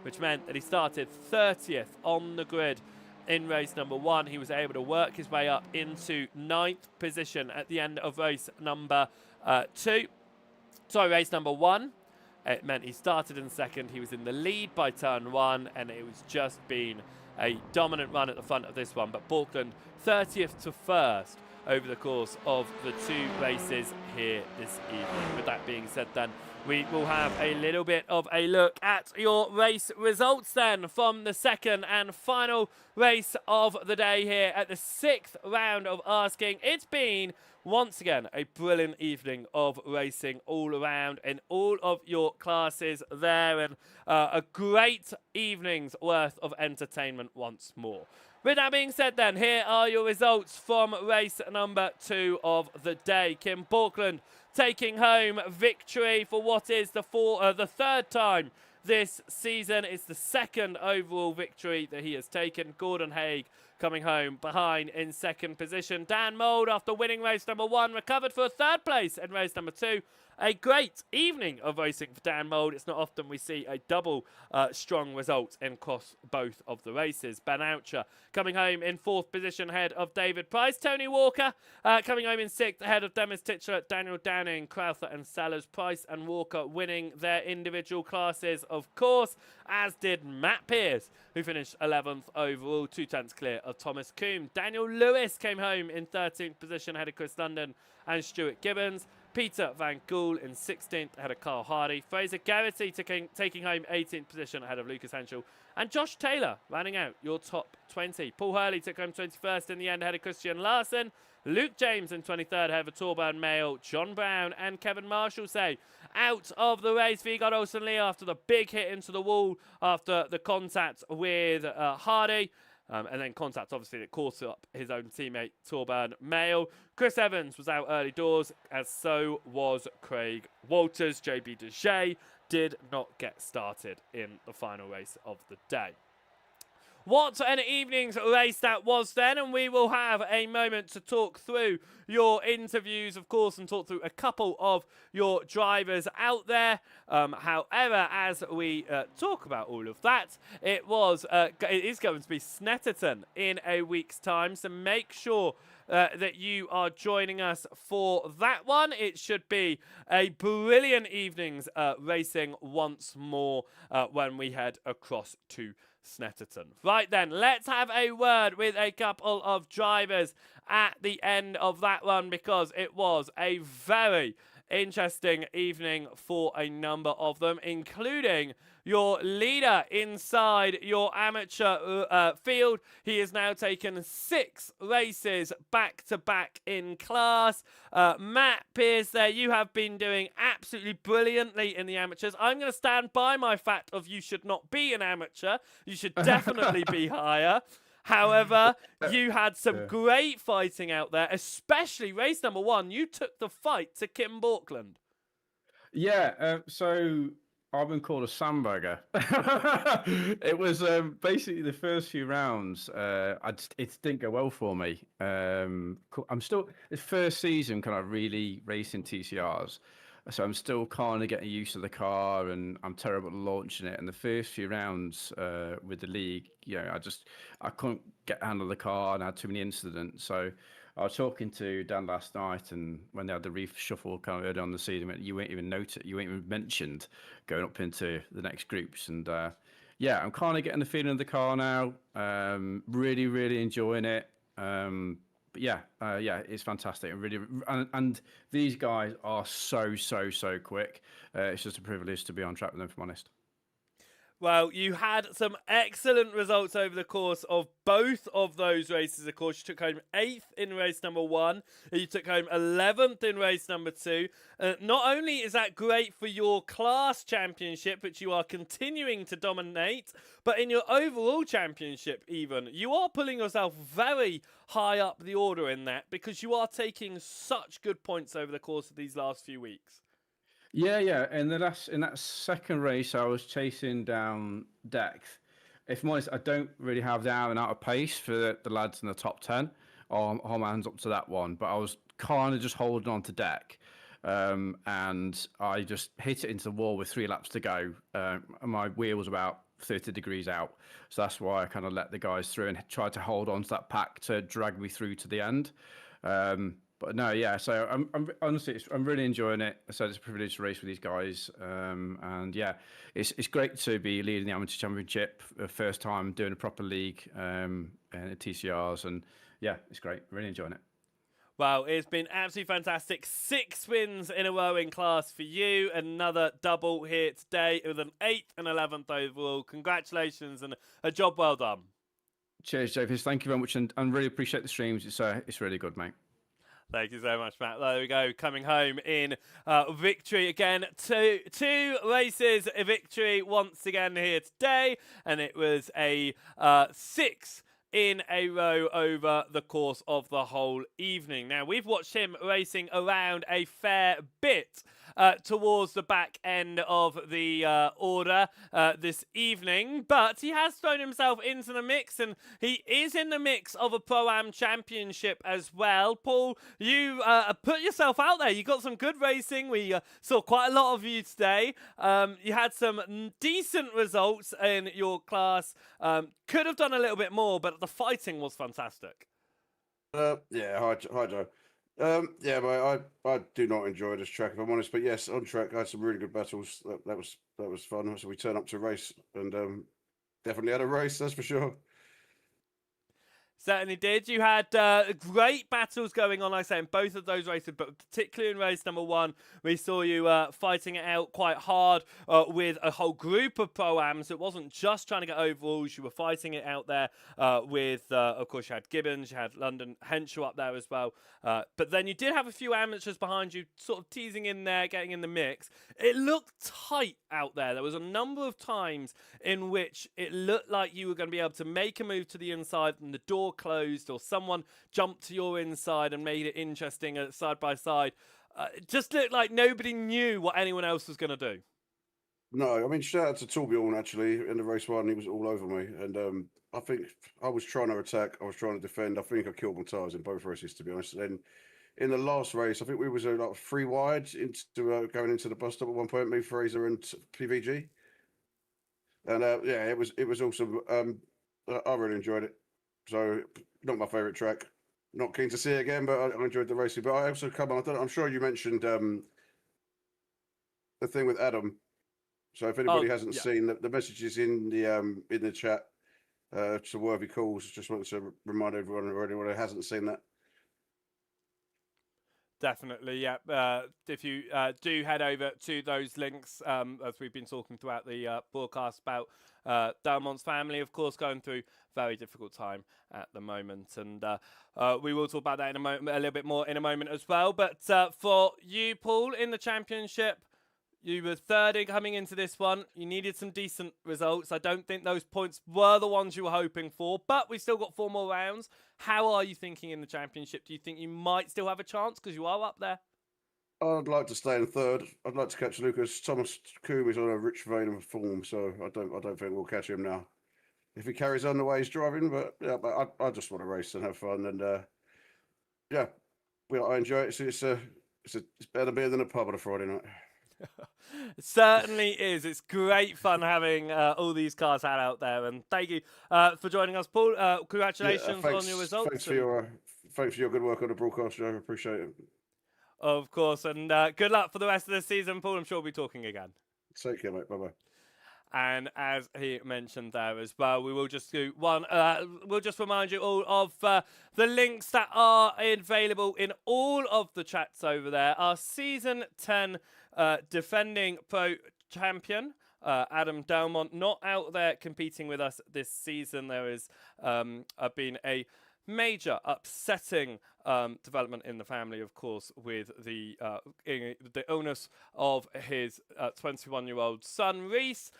which meant that he started 30th on the grid in race number 1. He was able to work his way up into 9th position at the end of race number 1. It meant he started in second. He was in the lead by turn 1, and it was just been a dominant run at the front of this one. But Borkland 30th to 1st over the course of the 2 races here this evening. With that being said, then we will have a little bit of a look at your race results then from the second and final race of the day here at the 6th round of Asking. It's been once again a brilliant evening of racing all around in all of your classes there, and a great evening's worth of entertainment once more. With that being said, then, here are your results from race number 2 of the day. Kim Borkland taking home victory for what is the 3rd time this season. It's the 2nd overall victory that he has taken. Gordon Haig coming home behind in 2nd position. Dan Mould, after winning race number 1, recovered for a 3rd place in race number 2. A great evening of racing for Dan Mould. It's not often we see a double strong result across both of the races. Ben Oucher coming home in 4th position ahead of David Price. Tony Walker coming home in 6th ahead of Demis Titcher, Daniel Downing, Crowther and Sellers. Price and Walker winning their individual classes, of course, as did Matt Pearce, who finished 11th overall, 2 tenths clear of Thomas Coombe. Daniel Lewis came home in 13th position ahead of Chris London and Stuart Gibbons. Peter Van Gool in 16th ahead of Carl Hardy. Fraser Garrity taking home 18th position ahead of Lucas Henschel. And Josh Taylor rounding out your top 20. Paul Hurley took home 21st in the end ahead of Christian Larson. Luke James in 23rd ahead of Torburn Mail. John Brown and Kevin Marshall say out of the race. Vigard Olsen-Lee after the big hit into the wall after the contact with Hardy. And then contact, obviously, that caught up his own teammate, Torburn Mail. Chris Evans was out early doors, as so was Craig Walters. JB Dejay did not get started in the final race of the day. What an evening's race that was then, and we will have a moment to talk through your interviews, of course, and talk through a couple of your drivers out there. However, as we talk about all of that, it is going to be Snetterton in a week's time, so make sure that you are joining us for that one. It should be a brilliant evening's racing once more when we head across to Snetterton. Right then, let's have a word with a couple of drivers at the end of that one, because it was a very interesting evening for a number of them, including your leader inside your amateur field. He has now taken 6 races back-to-back in class. Matt Pierce there, you have been doing absolutely brilliantly in the amateurs. I'm going to stand by my fact of you should not be an amateur. You should definitely be higher. However, you had some great fighting out there, especially race number 1. You took the fight to Kim Borkland. Yeah, so I've been called a sandbagger. It was basically the first few rounds. It didn't go well for me. I'm still this first season kind of really racing TCRs, so I'm still kind of getting used to the car, and I'm terrible at launching it. And the first few rounds with the league, I couldn't get a handle of the car, and I had too many incidents. So I was talking to Dan last night, and when they had the reshuffle kind of early on the season, you weren't even noticed, you weren't even mentioned going up into the next groups. And yeah, I'm kind of getting the feeling of the car now. Really, really enjoying it. But yeah, it's fantastic. And these guys are so quick. It's just a privilege to be on track with them, if I'm honest. Well, you had some excellent results over the course of both of those races. Of course, you took home 8th in race number 1. You took home 11th in race number 2. Not only is that great for your class championship, which you are continuing to dominate, but in your overall championship even, you are pulling yourself very high up the order in that, because you are taking such good points over the course of these last few weeks. Yeah. In that second race, I was chasing down Dex. If I'm honest, I don't really have the out and out of pace for the lads in the top 10. I'll hold my hands up to that one. But I was kind of just holding on to Deck. And I just hit it into the wall with 3 laps to go. And my wheel was about 30 degrees out. So that's why I kind of let the guys through and tried to hold on to that pack to drag me through to the end. But no, yeah. So I'm honestly, I'm really enjoying it. So it's a privilege to race with these guys, and yeah, it's great to be leading the amateur championship, first time doing a proper league, and TCRs, and yeah, it's great. Really enjoying it. Well, it's been absolutely fantastic. 6 wins in a row in class for you. Another double here today with an 8th and 11th overall. Congratulations and a job well done. Cheers, Javis. Thank you very much, and really appreciate the streams. It's really good, mate. Thank you so much, Matt. There we go, coming home in victory again. Two races, a victory once again here today, and it was a 6 in a row over the course of the whole evening. Now, we've watched him racing around a fair bit towards the back end of the order this evening, but he has thrown himself into the mix, and he is in the mix of a Pro-Am Championship as well. Paul, you put yourself out there. You got some good racing. We saw quite a lot of you today. You had some decent results in your class. Could have done a little bit more, but the fighting was fantastic. Yeah, hi Joe. Yeah, mate, I do not enjoy this track, if I'm honest. But yes, on track, I had some really good battles. That was fun. So we turned up to race, and definitely had a race, that's for sure. Certainly did. You had great battles going on, like I say, in both of those races, but particularly in race number 1, we saw you fighting it out quite hard with a whole group of Pro-Ams. It wasn't just trying to get overalls. You were fighting it out there with, of course, you had Gibbons, you had London Henshaw up there as well. But then you did have a few amateurs behind you, sort of teasing in there, getting in the mix. It looked tight out there. There was a number of times in which it looked like you were going to be able to make a move to the inside and the door closed, or someone jumped to your inside and made it interesting side by side. It just looked like nobody knew what anyone else was going to do. No, I mean, shout out to Torbjorn, actually, in the race 1. He was all over me. And I think I was trying to attack. I was trying to defend. I think I killed my tyres in both races, to be honest. And then in the last race, I think we was like 3 wide into going into the bus stop at one point, me, Fraser, and PVG. And yeah, it was awesome. I really enjoyed it. So, not my favourite track. Not keen to see it again, but I enjoyed the racing. But I also I'm sure you mentioned the thing with Adam. So if anybody hasn't seen the messages in the chat to Worthy Calls, just wanted to remind everyone or anyone who hasn't seen that. Definitely, yeah. If you do head over to those links, as we've been talking throughout the broadcast about Delmont's family, of course, going through very difficult time at the moment, and we will talk about that in a little bit more in a moment as well. But for you, Paul, in the championship, you were third coming into this one. You needed some decent results. I don't think those points were the ones you were hoping for, but we still got 4 more rounds. How are you thinking in the championship? Do you think you might still have a chance because you are up there? I'd like to stay in third. I'd like to catch Lucas. Thomas Coombe is on a rich vein of form, so I don't think we'll catch him now. If he carries on the way he's driving, but yeah, but I just want to race and have fun, and yeah, I enjoy it. It's better beer than a pub on a Friday night. It certainly is. It's great fun having all these cars out there, and thank you for joining us, Paul. Congratulations on your results. Thanks for your good work on the broadcast, Joe. Appreciate it. Of course, and good luck for the rest of the season, Paul. I'm sure we'll be talking again. Take care, mate. Bye bye. And as he mentioned there as well, we will just do one. We'll just remind you all of the links that are available in all of the chats over there. Our season 10 defending pro champion, Adam Delmont, not out there competing with us this season. There has been a major upsetting development in the family, of course, with the illness of his 21-year-old son, Reese,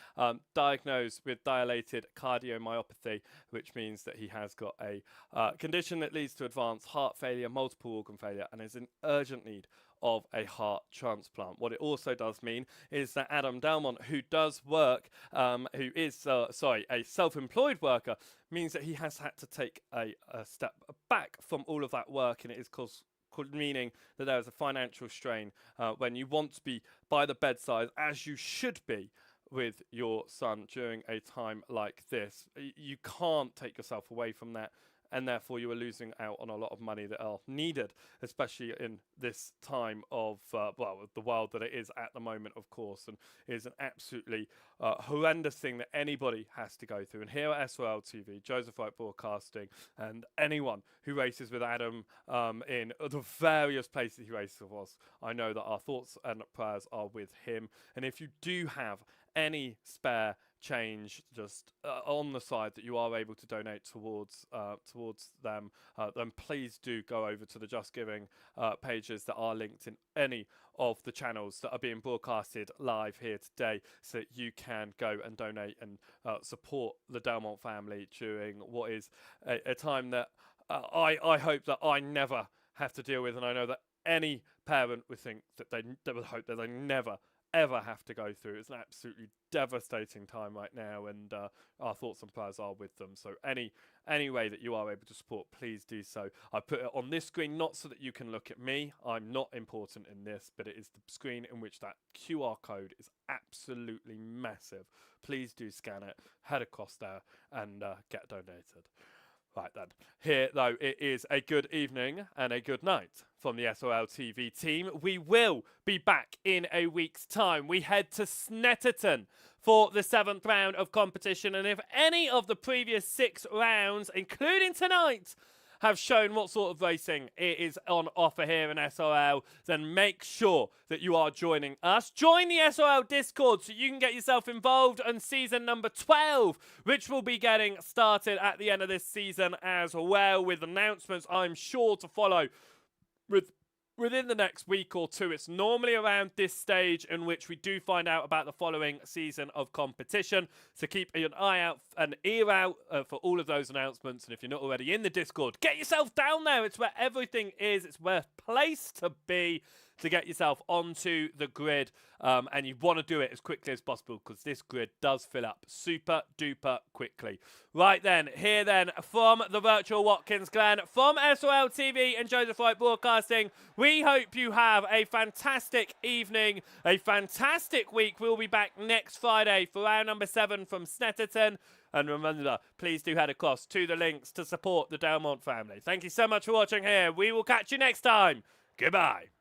diagnosed with dilated cardiomyopathy, which means that he has got a condition that leads to advanced heart failure, multiple organ failure, and is in urgent need of a heart transplant. What it also does mean is that Adam Delmont, who does work, who is a self-employed worker, means that he has had to take a step back from all of that work, and it is meaning that there is a financial strain when you want to be by the bedside, as you should be, with your son during a time like this. You can't take yourself away from that, and therefore you are losing out on a lot of money that are needed, especially in this time of, the world that it is at the moment, of course, and it is an absolutely horrendous thing that anybody has to go through. And here at SRL TV, Joseph Wright Broadcasting, and anyone who races with Adam in the various places he races with us, I know that our thoughts and prayers are with him. And if you do have any spare change just on the side that you are able to donate towards them, then please do go over to the Just Giving pages that are linked in any of the channels that are being broadcasted live here today, so that you can go and donate and support the Delmont family during what is a time that I hope that I never have to deal with, and I know that any parent would think that they would hope that they never ever have to go through. It's an absolutely devastating time right now, and our thoughts and prayers are with them. So any way that you are able to support, please do so. I put it on this screen not so that you can look at me, I'm not important in this, but it is the screen in which that QR code is absolutely massive. Please do scan it, head across there, and get donated. Right then, here though, it is a good evening and a good night from the SRL TV team. We will be back in a week's time. We head to Snetterton for the 7th round of competition, and if any of the previous 6 rounds, including tonight, have shown what sort of racing it is on offer here in SRL, then make sure that you are joining us. Join the SRL Discord so you can get yourself involved on season number 12, which will be getting started at the end of this season as well, with announcements I'm sure to follow within the next week or two. It's normally around this stage in which we do find out about the following season of competition. So keep an eye out, an ear out for all of those announcements. And if you're not already in the Discord, get yourself down there. It's where everything is. It's where place to be to get yourself onto the grid. And you want to do it as quickly as possible, because this grid does fill up super duper quickly. Right then, here then from the virtual Watkins, Glen, from SRL TV and Joseph Wright Broadcasting, we hope you have a fantastic evening, a fantastic week. We'll be back next Friday for round number 7 from Snetterton. And remember, please do head across to the links to support the Delmont family. Thank you so much for watching here. We will catch you next time. Goodbye.